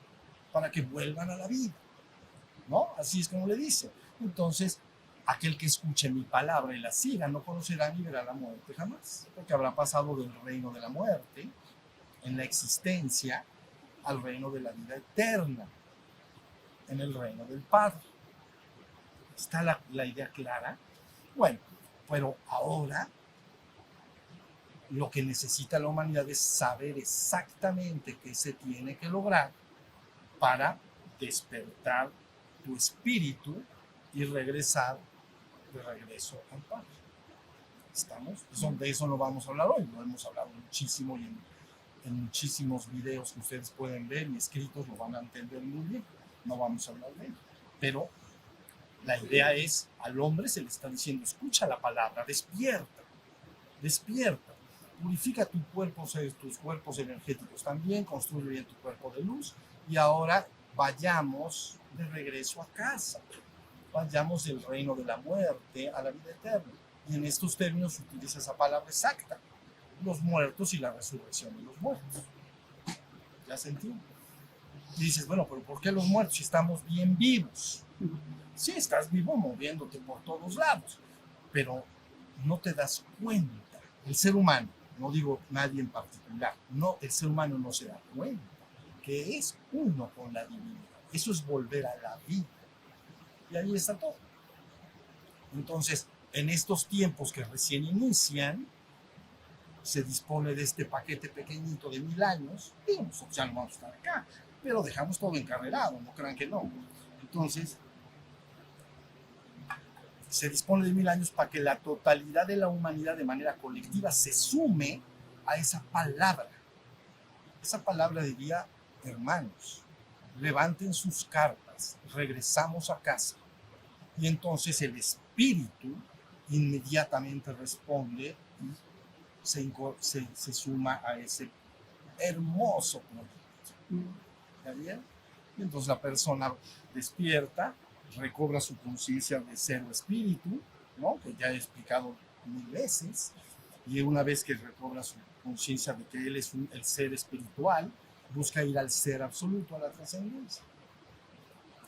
para que vuelvan a la vida, ¿no? Así es como le dice. Entonces, aquel que escuche mi palabra y la siga no conocerá ni verá la muerte jamás, porque habrá pasado del reino de la muerte en la existencia al reino de la vida eterna, en el reino del Padre. ¿Está la idea clara? Bueno, pero ahora lo que necesita la humanidad es saber exactamente qué se tiene que lograr para despertar tu espíritu y regresar de regreso al Padre. ¿Estamos? De eso no vamos a hablar hoy, lo hemos hablado muchísimo y en muchísimos videos que ustedes pueden ver y escritos lo van a entender muy bien. No vamos a hablar de ello. Pero la idea es, al hombre se le está diciendo, escucha la palabra, despierta, despierta. Purifica tu cuerpo, tus cuerpos energéticos también, construye bien tu cuerpo de luz y ahora vayamos de regreso a casa, vayamos del reino de la muerte a la vida eterna. Y en estos términos se utiliza esa palabra exacta, los muertos y la resurrección de los muertos. ¿Ya se entiende? Y dices, bueno, pero ¿por qué los muertos si estamos bien vivos? Sí, estás vivo moviéndote por todos lados, pero no te das cuenta. El ser humano, no digo nadie en particular, no, el ser humano no se da cuenta que es uno con la divinidad. Eso es volver a la vida. Y ahí está todo. Entonces, en estos tiempos que recién inician, se dispone de este paquete pequeñito de 1000 años, y nosotros ya no vamos a estar acá, pero dejamos todo encarrerado, no crean que no. Entonces, se dispone de 1000 años para que la totalidad de la humanidad de manera colectiva se sume a esa palabra. Esa palabra diría, hermanos, levanten sus carpas, regresamos a casa. Y entonces el espíritu inmediatamente responde y se suma a ese hermoso proyecto. ¿Está bien? Y entonces la persona despierta, recobra su conciencia de ser espíritu, ¿no? Que ya he explicado 1000 veces, y una vez que recobra su conciencia de que él es el ser espiritual, busca ir al ser absoluto, a la trascendencia.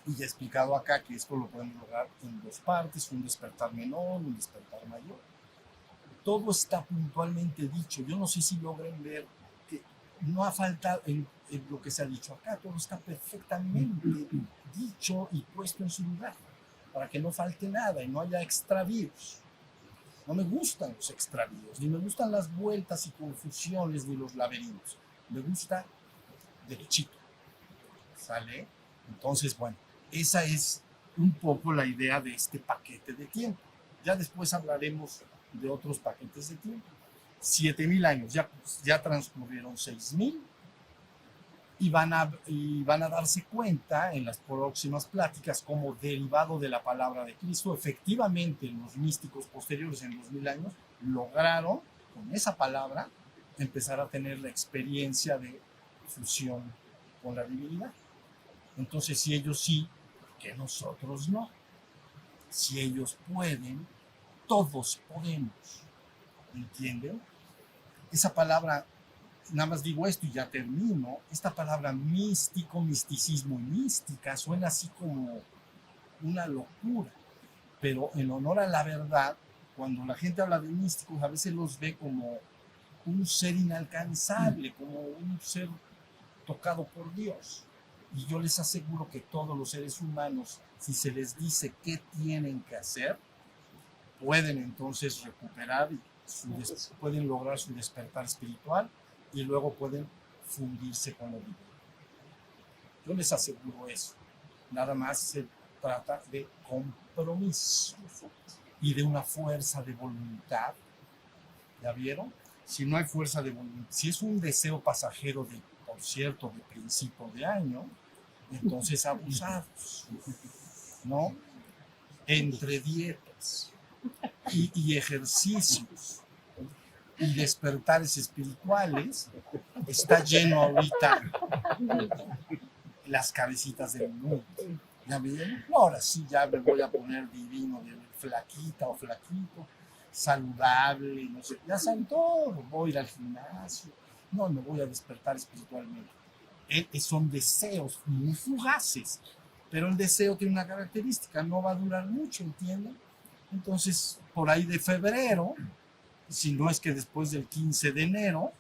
Y ya he explicado acá que esto lo podemos lograr en 2 partes, un despertar menor, un despertar mayor. todo está puntualmente dicho. Yo no sé si logren ver que no ha faltado en lo que se ha dicho acá, todo está perfectamente dicho y puesto en su lugar, para que no falte nada y no haya extravíos. No me gustan los extravíos, ni me gustan las vueltas y confusiones ni los laberintos. Me gusta derechito. ¿Sale? Entonces, bueno, esa es un poco la idea de este paquete de tiempo. Ya después hablaremos de otros paquetes de tiempo. 7.000 años, ya transcurrieron 6.000 y van a darse cuenta en las próximas pláticas como derivado de la palabra de Cristo, efectivamente los místicos posteriores en 2.000 años lograron con esa palabra empezar a tener la experiencia de fusión con la divinidad. Entonces, si ellos sí, ¿por qué nosotros no? Si ellos pueden, todos podemos. ¿Entienden? Esa palabra, nada más digo esto y ya termino, esta palabra místico, misticismo y mística suena así como una locura, pero en honor a la verdad, cuando la gente habla de místicos, a veces los ve como un ser inalcanzable, como un ser tocado por Dios. Y yo les aseguro que todos los seres humanos, si se les dice qué tienen que hacer, pueden entonces recuperar, pueden lograr su despertar espiritual y luego pueden fundirse con la divino. Yo les aseguro eso. Nada más se trata de compromiso y de una fuerza de voluntad. ¿Ya vieron? Si no hay fuerza de voluntad, si es un deseo pasajero de, por cierto, de principio de año, entonces abusados, ¿no? Entre dietas y ejercicios y despertares espirituales, está lleno ahorita las cabecitas del mundo. ¿Ya vieron? Ahora sí, ya me voy a poner divino, de flaquita o flaquito, saludable, no sé, ya saben todo, voy a ir al gimnasio, no, me voy a despertar espiritualmente. Son deseos muy fugaces, pero el deseo tiene una característica, no va a durar mucho, ¿entienden? Entonces, por ahí de febrero, si no es que después del 15 de enero,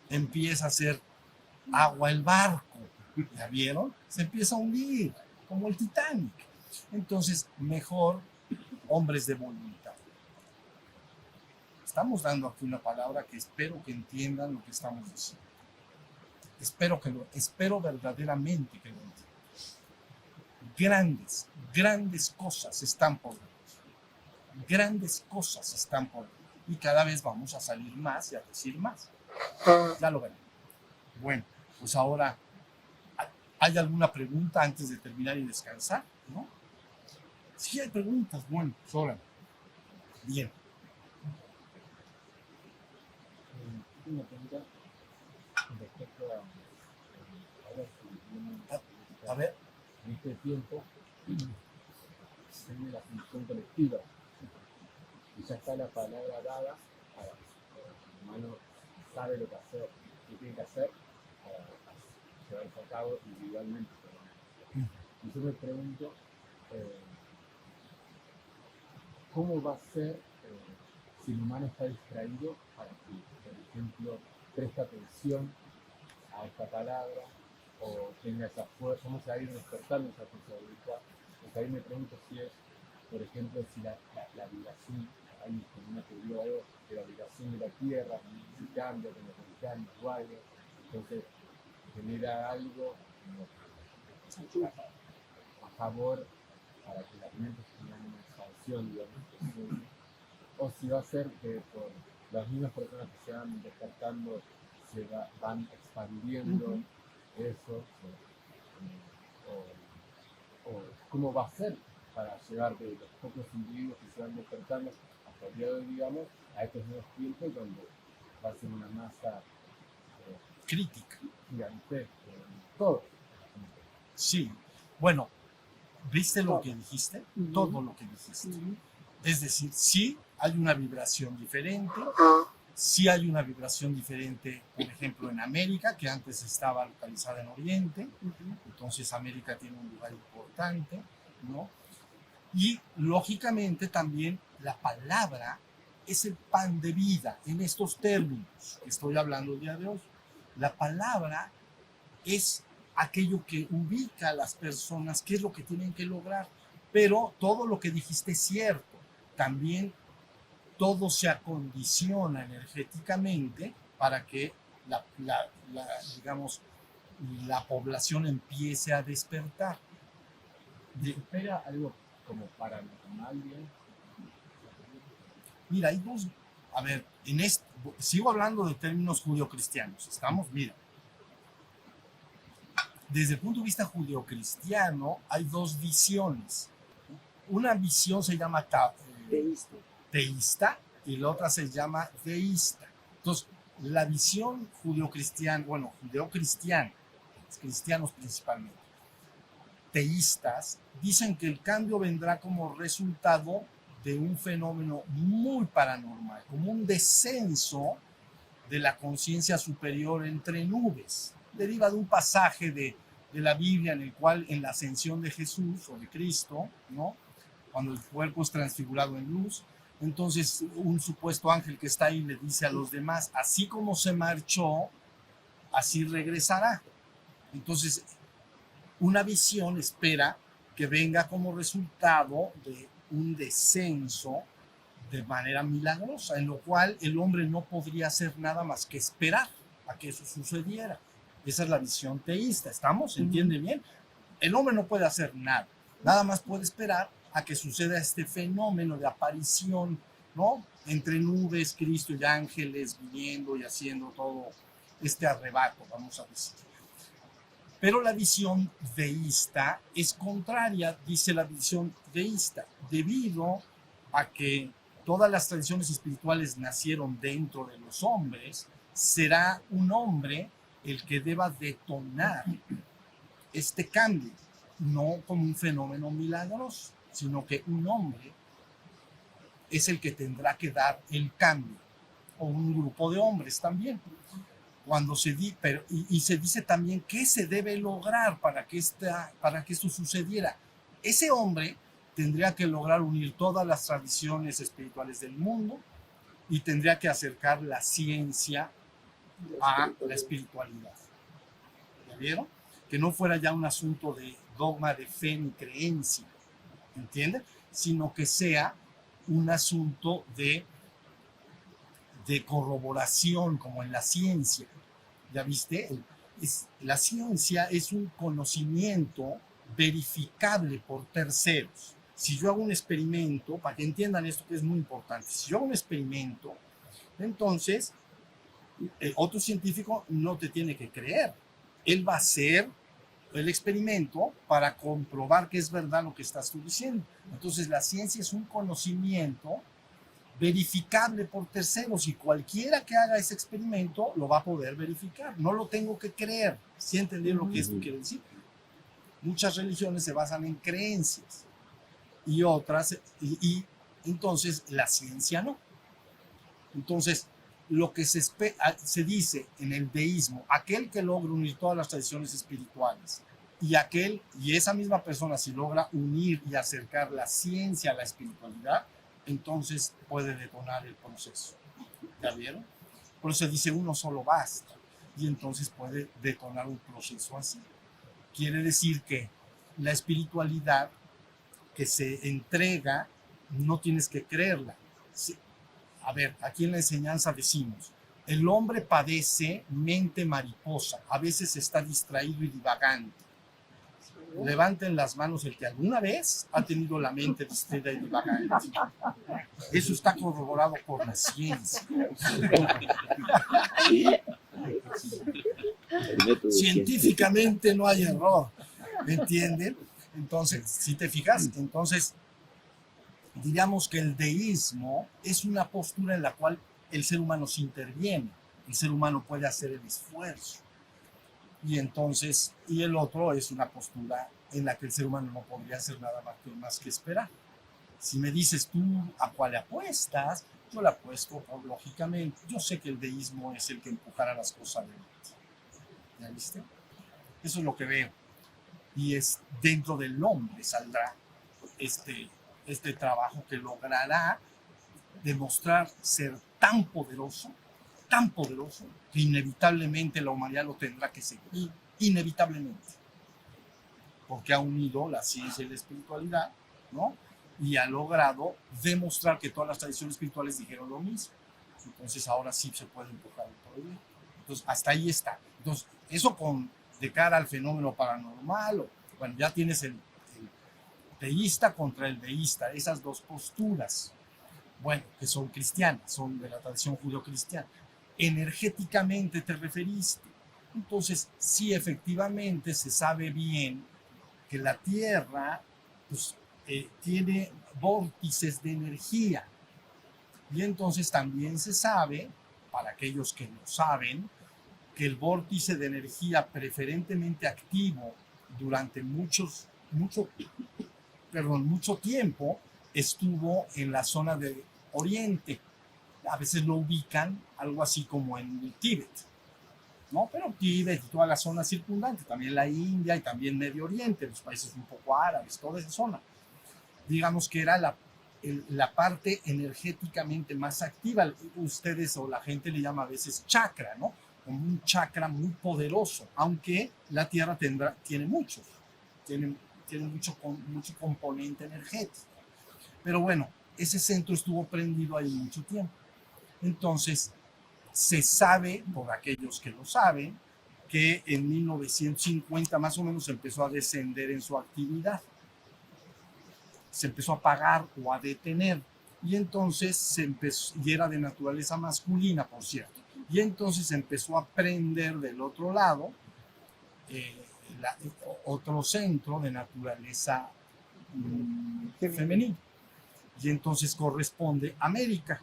empieza a hacer agua el barco, ¿ya vieron? Se empieza a hundir, como el Titanic. Entonces, mejor hombres de voluntad. Estamos dando aquí una palabra que espero que entiendan lo que estamos diciendo. Espero verdaderamente que lo entiendan. Grandes cosas están por venir. Grandes cosas están por venir. Y cada vez vamos a salir más y a decir más. Ya lo verán. Bueno, pues ahora, ¿hay alguna pregunta antes de terminar y descansar? ¿No? Si hay preguntas, bueno, pues ahora. Bien. Una pregunta respecto A ver. en este tiempo tiene la función colectiva y ya está la palabra dada para el humano sabe lo que hacer, qué tiene que hacer para llevarse a cabo individualmente. Y yo me pregunto cómo va a ser si el humano está distraído para que, por ejemplo, preste atención a esta palabra o tenga esa fuerza, cómo se va a ir despertando esa responsabilidad. Porque ahí me pregunto si es, por ejemplo, si la vibración, hay como una teoría de la vibración de la Tierra, si cambia con los volcanes o algo, entonces genera algo a favor para que las mentes tengan una expansión, digamos, o si va a ser que por las mismas personas que se van despertando van expandiendo eso, o cómo va a ser para llegar de los pocos individuos que se van despertando hasta el día de hoy, digamos, a estos nuevos tiempos donde va a ser una masa Crítica. gigantesca, todo. Sí. Bueno, ¿viste lo que dijiste? Todo lo que dijiste. Es decir, sí hay una vibración diferente, sí hay una vibración diferente, por ejemplo, en América, que antes estaba localizada en Oriente, entonces América tiene un lugar importante, ¿no? Y lógicamente también la palabra es el pan de vida en estos términos que estoy hablando el día de hoy. La palabra es aquello que ubica a las personas, qué es lo que tienen que lograr. Pero todo lo que dijiste es cierto. También todo se acondiciona energéticamente para que digamos, la población empiece a despertar. ¿Se espera algo como paranormal, bien? Mira, hay dos, a ver, sigo hablando de términos judeocristianos, ¿estamos? Mira, desde el punto de vista judeocristiano hay dos visiones. Una visión se llama teísta y la otra se llama deísta. Entonces, la visión judeocristiana, bueno, judeocristiana, cristianos principalmente, teístas, dicen que el cambio vendrá como resultado de un fenómeno muy paranormal, como un descenso de la conciencia superior entre nubes. Deriva de un pasaje de la Biblia en el cual en la ascensión de Jesús o de Cristo, ¿no? Cuando el cuerpo es transfigurado en luz, entonces un supuesto ángel que está ahí le dice a los demás, así como se marchó, así regresará. Entonces, una visión espera que venga como resultado de un descenso de manera milagrosa, en lo cual el hombre no podría hacer nada más que esperar a que eso sucediera. Esa es la visión teísta, ¿estamos? ¿Entiende bien? El hombre no puede hacer nada, nada más puede esperar a que suceda este fenómeno de aparición, ¿no? Entre nubes, Cristo y ángeles viniendo y haciendo todo este arrebato, vamos a decir. Pero la visión deísta es contraria, dice la visión deísta, debido a que todas las tradiciones espirituales nacieron dentro de los hombres, será un hombre el que deba detonar este cambio, no como un fenómeno milagroso, sino que un hombre es el que tendrá que dar el cambio, o un grupo de hombres también. Cuando se dice también qué se debe lograr para que esto sucediera. Ese hombre tendría que lograr unir todas las tradiciones espirituales del mundo y tendría que acercar la ciencia a la espiritualidad. ¿Ya vieron? Que no fuera ya un asunto de dogma de fe ni creencia, ¿entienden? Sino que sea un asunto de corroboración, como en la ciencia. ¿Ya viste? La ciencia es un conocimiento verificable por terceros. Si yo hago un experimento, para que entiendan esto que es muy importante, si yo hago un experimento, entonces otro científico no te tiene que creer. Él va a hacer el experimento para comprobar que es verdad lo que estás tú diciendo. Entonces la ciencia es un conocimiento verificable por terceros y cualquiera que haga ese experimento lo va a poder verificar. No lo tengo que creer. ¿Sí entendieron lo que esto quiere decir? Muchas religiones se basan en creencias y otras, y entonces la ciencia no. Entonces, lo que se dice en el deísmo, aquel que logra unir todas las tradiciones espirituales y esa misma persona si logra unir y acercar la ciencia a la espiritualidad, entonces puede detonar el proceso. ¿Ya vieron? Por eso dice uno solo basta y entonces puede detonar un proceso así. Quiere decir que la espiritualidad que se entrega no tienes que creerla. A ver, aquí en la enseñanza decimos, el hombre padece mente mariposa, a veces está distraído y divagante. Levanten las manos el que alguna vez ha tenido la mente distraída y divagante. Eso está corroborado por la ciencia. Científicamente no hay error, ¿me entienden? Entonces, si te fijas, entonces diríamos que el deísmo es una postura en la cual el ser humano se interviene, el ser humano puede hacer el esfuerzo. Y entonces, y el otro es una postura en la que el ser humano no podría hacer nada más que esperar. Si me dices tú a cuál le apuestas, yo le apuesto lógicamente. Yo sé que el deísmo es el que empujará las cosas adelante. ¿Ya viste? Eso es lo que veo. Y es dentro del hombre saldrá este trabajo que logrará demostrar ser tan poderoso, que inevitablemente la humanidad lo tendrá que seguir, inevitablemente, porque ha unido la ciencia y la espiritualidad, ¿no? Y ha logrado demostrar que todas las tradiciones espirituales dijeron lo mismo. Entonces ahora sí se puede empujar el poder. Entonces hasta ahí está. Entonces eso de cara al fenómeno paranormal, bueno, ya tienes el teísta contra el deísta, esas dos posturas, bueno, que son cristianas, son de la tradición judeocristiana. Energéticamente te referiste. Entonces, sí, efectivamente se sabe bien que la Tierra pues, tiene vórtices de energía. Y entonces también se sabe, para aquellos que no saben, que el vórtice de energía preferentemente activo durante mucho tiempo estuvo en la zona de Oriente. A veces lo ubican algo así como en el Tíbet, ¿no? Pero Tíbet y toda la zona circundante, también la India y también Medio Oriente, los países un poco árabes, toda esa zona. Digamos que era la parte energéticamente más activa. Ustedes o la gente le llama a veces chakra, ¿no? Como un chakra muy poderoso, aunque la Tierra tiene muchos, tiene mucho componente energético. Pero bueno, ese centro estuvo prendido ahí mucho tiempo. Entonces, se sabe, por aquellos que lo saben, que en 1950 más o menos empezó a descender en su actividad. Se empezó a apagar o a detener. Y entonces y era de naturaleza masculina, por cierto. Y entonces empezó a prender del otro lado otro centro de naturaleza femenina. Y entonces corresponde a América.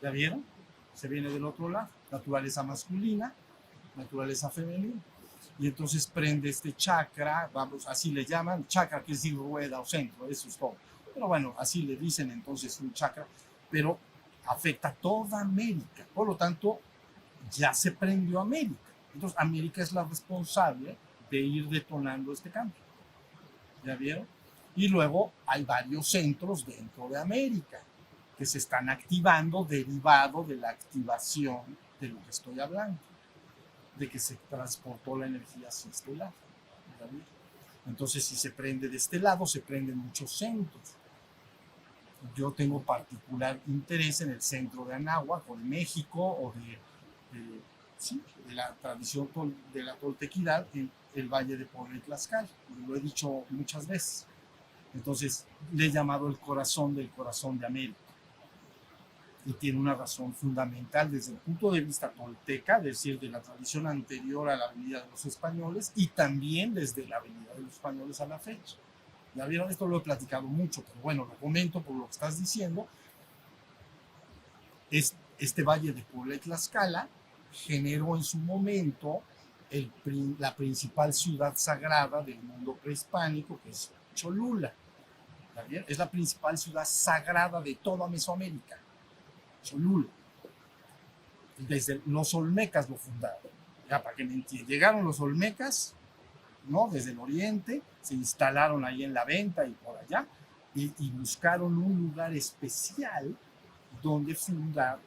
¿Ya vieron? Se viene del otro lado. Naturaleza masculina, naturaleza femenina. Y entonces prende este chakra, vamos, así le llaman, chakra que es decir rueda o centro, eso es todo. Pero bueno, así le dicen entonces un chakra, pero afecta toda América. Por lo tanto, ya se prendió América. Entonces, América es la responsable de ir detonando este cambio. ¿Ya vieron? Y luego hay varios centros dentro de América que se están activando derivado de la activación de lo que estoy hablando, de que se transportó la energía hacia este lado. ¿Ya vieron? Entonces, si se prende de este lado, se prenden muchos centros. Yo tengo particular interés en el centro de Anáhuac o de México o de la tradición de la toltequidad en el Valle de Puebla y Tlaxcala. Lo he dicho muchas veces. Entonces, le he llamado el corazón del corazón de América. Y tiene una razón fundamental desde el punto de vista tolteca, es decir, de la tradición anterior a la venida de los españoles y también desde la venida de los españoles a la fecha. Ya vieron, esto lo he platicado mucho, pero bueno, lo comento por lo que estás diciendo. Este Valle de Puebla y Tlaxcala generó en su momento la principal ciudad sagrada del mundo prehispánico, que es Cholula. Es la principal ciudad sagrada de toda Mesoamérica, Cholula. Desde los olmecas lo fundaron. Ya, para que me entiendan, llegaron los olmecas, ¿no? Desde el oriente, se instalaron ahí en la venta y por allá, y buscaron un lugar especial donde fundar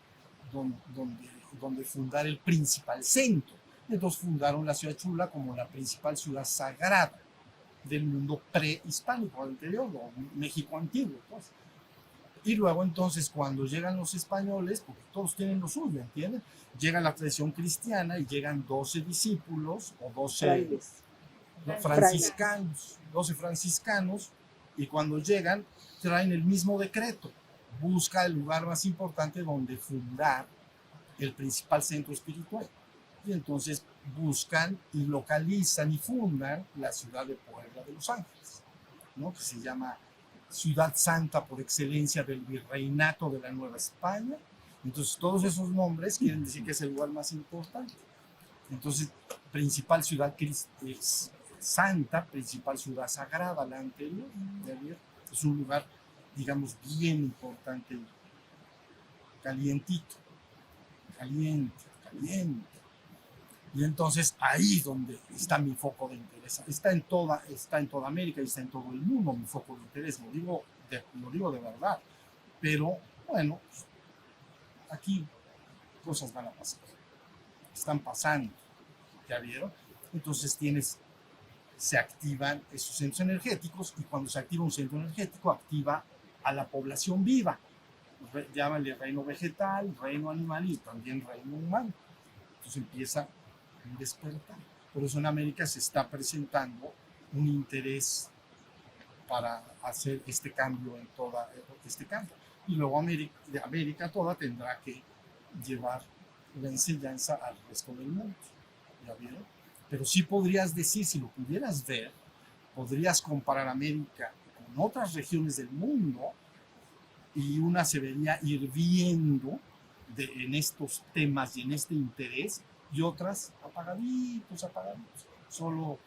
el principal centro. Entonces fundaron la ciudad de Cholula como la principal ciudad sagrada del mundo prehispánico, anterior, o México antiguo, pues. Y luego entonces cuando llegan los españoles, porque todos tienen lo suyo, ¿entienden? Llega la tradición cristiana y llegan 12 discípulos o 12 franciscanos, 12 franciscanos, y cuando llegan traen el mismo decreto. Busca el lugar más importante donde fundar el principal centro espiritual. Y entonces buscan y localizan y fundan la ciudad de Puebla de Los Ángeles, ¿no? Que se llama Ciudad Santa por excelencia del Virreinato de la Nueva España. Entonces todos esos nombres quieren decir que es el lugar más importante. Entonces, principal ciudad santa, principal ciudad sagrada, la anterior, es un lugar, digamos, bien importante, caliente. Y entonces ahí es donde está mi foco de interés. Está en toda América y está en todo el mundo mi foco de interés. Lo digo te lo digo de verdad. Pero bueno, aquí cosas van a pasar, están pasando, ¿ya vieron? Entonces se activan esos centros energéticos, y cuando se activa un centro energético, activa a la población viva. Llámale reino vegetal, reino animal y también reino humano. Entonces empieza un despertar. Por eso en América se está presentando un interés para hacer este cambio en todo este campo. Y luego América toda tendrá que llevar la enseñanza al resto del mundo. ¿Ya vieron? Pero sí podrías decir, si lo pudieras ver, podrías comparar América con otras regiones del mundo, y una se vería hirviendo en estos temas y en este interés, y otras apagaditos. Solo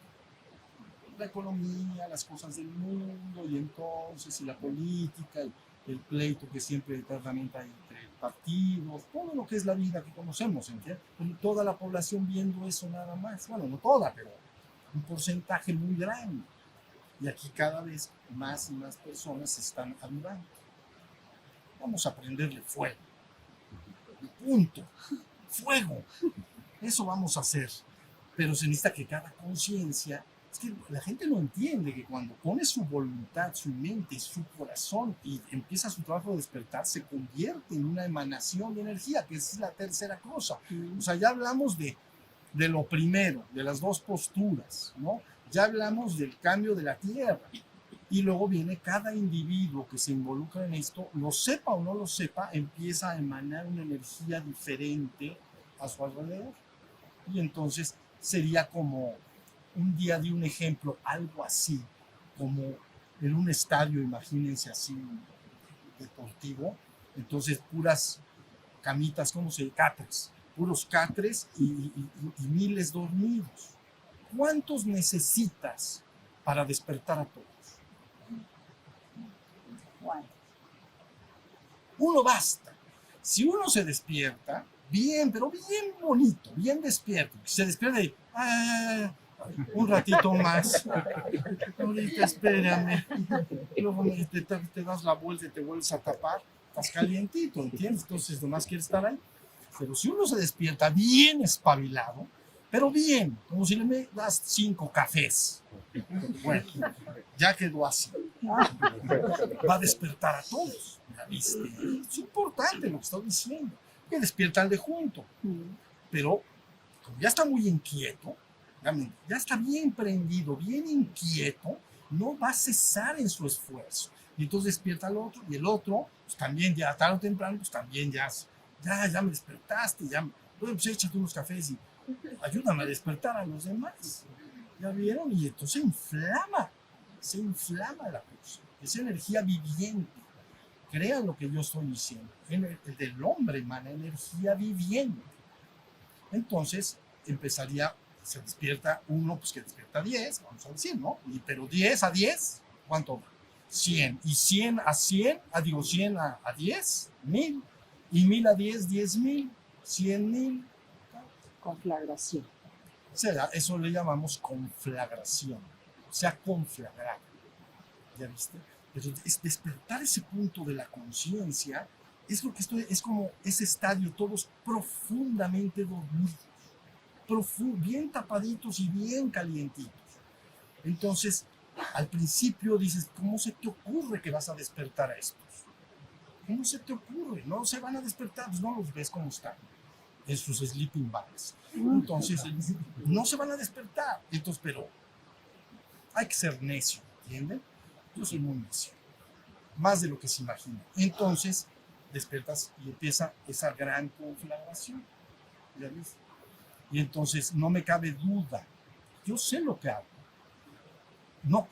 la economía, las cosas del mundo, y entonces, y la política, el pleito que siempre eternamente hay entre partidos, todo lo que es la vida que conocemos, ¿entiendes? Toda la población viendo eso nada más. Bueno, no toda, pero un porcentaje muy grande. Y aquí cada vez más y más personas se están avivando. Vamos a prenderle fuego. Punto. Fuego. Eso vamos a hacer. Pero se necesita que cada conciencia... Es que la gente no entiende que cuando pone su voluntad, su mente, su corazón y empieza su trabajo de despertar, se convierte en una emanación de energía, que es la tercera cosa. O sea, ya hablamos de lo primero, de las dos posturas, ¿no? Ya hablamos del cambio de la tierra. Y luego viene cada individuo que se involucra en esto, lo sepa o no lo sepa, empieza a emanar una energía diferente a su alrededor. Y entonces sería como un día de un ejemplo, algo así, como en un estadio, imagínense así, deportivo. Entonces puras camitas, ¿cómo se dice? Catres, puros catres y miles dormidos. ¿Cuántos necesitas para despertar a todos? Uno basta. Si uno se despierta, bien, pero bien bonito, bien despierto, se despierta y un ratito más, ahorita espérame, luego te das la vuelta y te vuelves a tapar, estás calientito, ¿entiendes? Entonces nomás quieres estar ahí. Pero si uno se despierta bien espabilado, pero bien, como si le das 5 cafés, bueno, ya quedó así. Va a despertar a todos. ¿Ya viste? Es importante lo que estoy diciendo. Que despiertan de junto. Pero como ya está muy inquieto, ya está bien prendido, bien inquieto, no va a cesar en su esfuerzo. Y entonces despierta al otro, y el otro, pues también ya tarde o temprano, pues también ya me despertaste, pues échate unos cafés y ayúdame a despertar a los demás. ¿Ya vieron? Y entonces se inflama la cosa. Es energía viviente. Crean lo que yo estoy diciendo. El del hombre emana energía viviente. Entonces se despierta uno, pues que despierta 10, vamos a decir, ¿no? Pero 10 a 10, ¿cuánto? 100. Y 100 a 100, 100 a 10, 1000. Y 1000 a 10, 10,000, 100,000. Conflagración. O sea, eso le llamamos conflagración. O sea, conflagrar. ¿Ya viste? Pero es despertar ese punto de la conciencia, es lo que es como ese estadio, todos profundamente dormidos, bien tapaditos y bien calientitos. Entonces, al principio dices, ¿cómo se te ocurre que vas a despertar a estos? ¿Cómo se te ocurre? No se van a despertar, pues no los ves como están en sus sleeping bags. Entonces, no se van a despertar. Entonces, pero hay que ser necio, ¿entienden? Yo soy muy necio, más de lo que se imagina. Entonces, despiertas y empieza esa gran conflagración. ¿Ya ves? Y entonces no me cabe duda. Yo sé lo que hago. No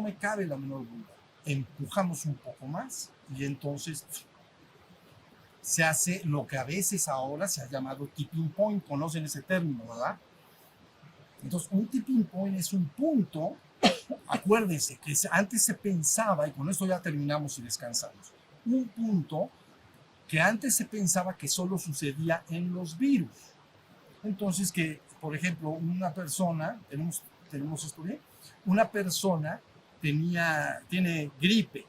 me cabe la menor duda. Empujamos un poco más y entonces se hace lo que a veces ahora se ha llamado tipping point. Conocen ese término, ¿verdad? Entonces, un tipping point es un punto. Acuérdense que antes se pensaba, y con esto ya terminamos y descansamos, un punto que antes se pensaba que solo sucedía en los virus. Entonces, que, por ejemplo, una persona, tenemos esto bien, una persona tiene gripe,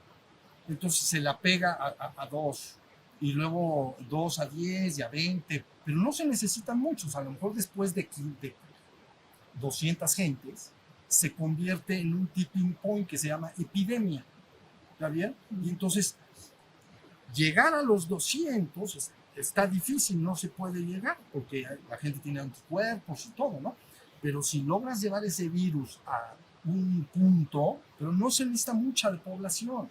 Entonces se la pega a 2 y luego 2 a 10 y a 20, pero no se necesitan muchos. A lo mejor después de 200 gentes se convierte en un tipping point que se llama epidemia. ¿Está bien? Y entonces llegar a los 200 está difícil, no se puede llegar porque la gente tiene anticuerpos y todo, ¿no? Pero si logras llevar ese virus a un punto, pero no se necesita mucha de población.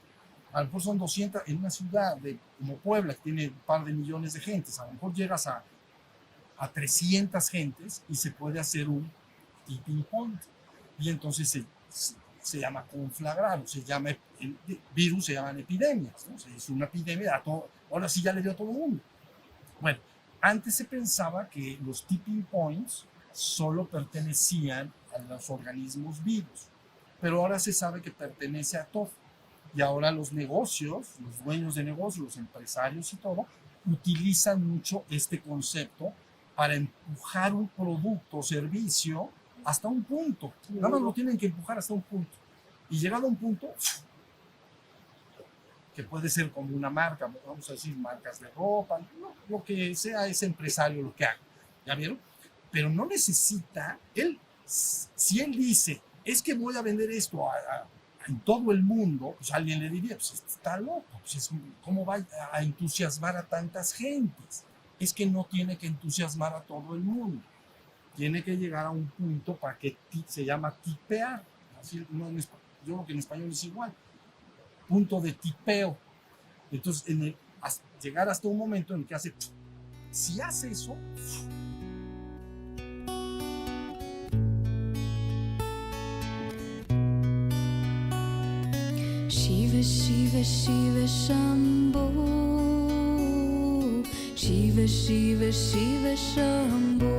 A lo mejor son 200 en una ciudad como Puebla, que tiene un par de millones de gentes. A lo mejor llegas a 300 gentes y se puede hacer un tipping point. Y entonces se llama conflagrado, se llama, el virus se llaman epidemias, ¿no? O sea, es una epidemia, ahora sí ya le dio a todo el mundo. Bueno, antes se pensaba que los tipping points solo pertenecían a los organismos vivos, pero ahora se sabe que pertenece a todo. Y ahora los negocios, los dueños de negocios, los empresarios y todo, utilizan mucho este concepto para empujar un producto o servicio hasta un punto. Nada más lo tienen que empujar hasta un punto. Y llegado a un punto, que puede ser como una marca, vamos a decir marcas de ropa, lo que sea ese empresario lo que haga. ¿Ya vieron? Pero no necesita, si él dice, es que voy a vender esto en todo el mundo, pues alguien le diría, pues está loco, pues ¿cómo va a entusiasmar a tantas gentes? Es que no tiene que entusiasmar a todo el mundo. Tiene que llegar a un punto para que se llama tipear. Así, no, yo creo que en español es igual. Punto de tipeo. Entonces, llegar hasta un momento en el que hace, si hace eso, Shiva Shiva Shiva Shambho, Shiva Shiva Shiva Shambho.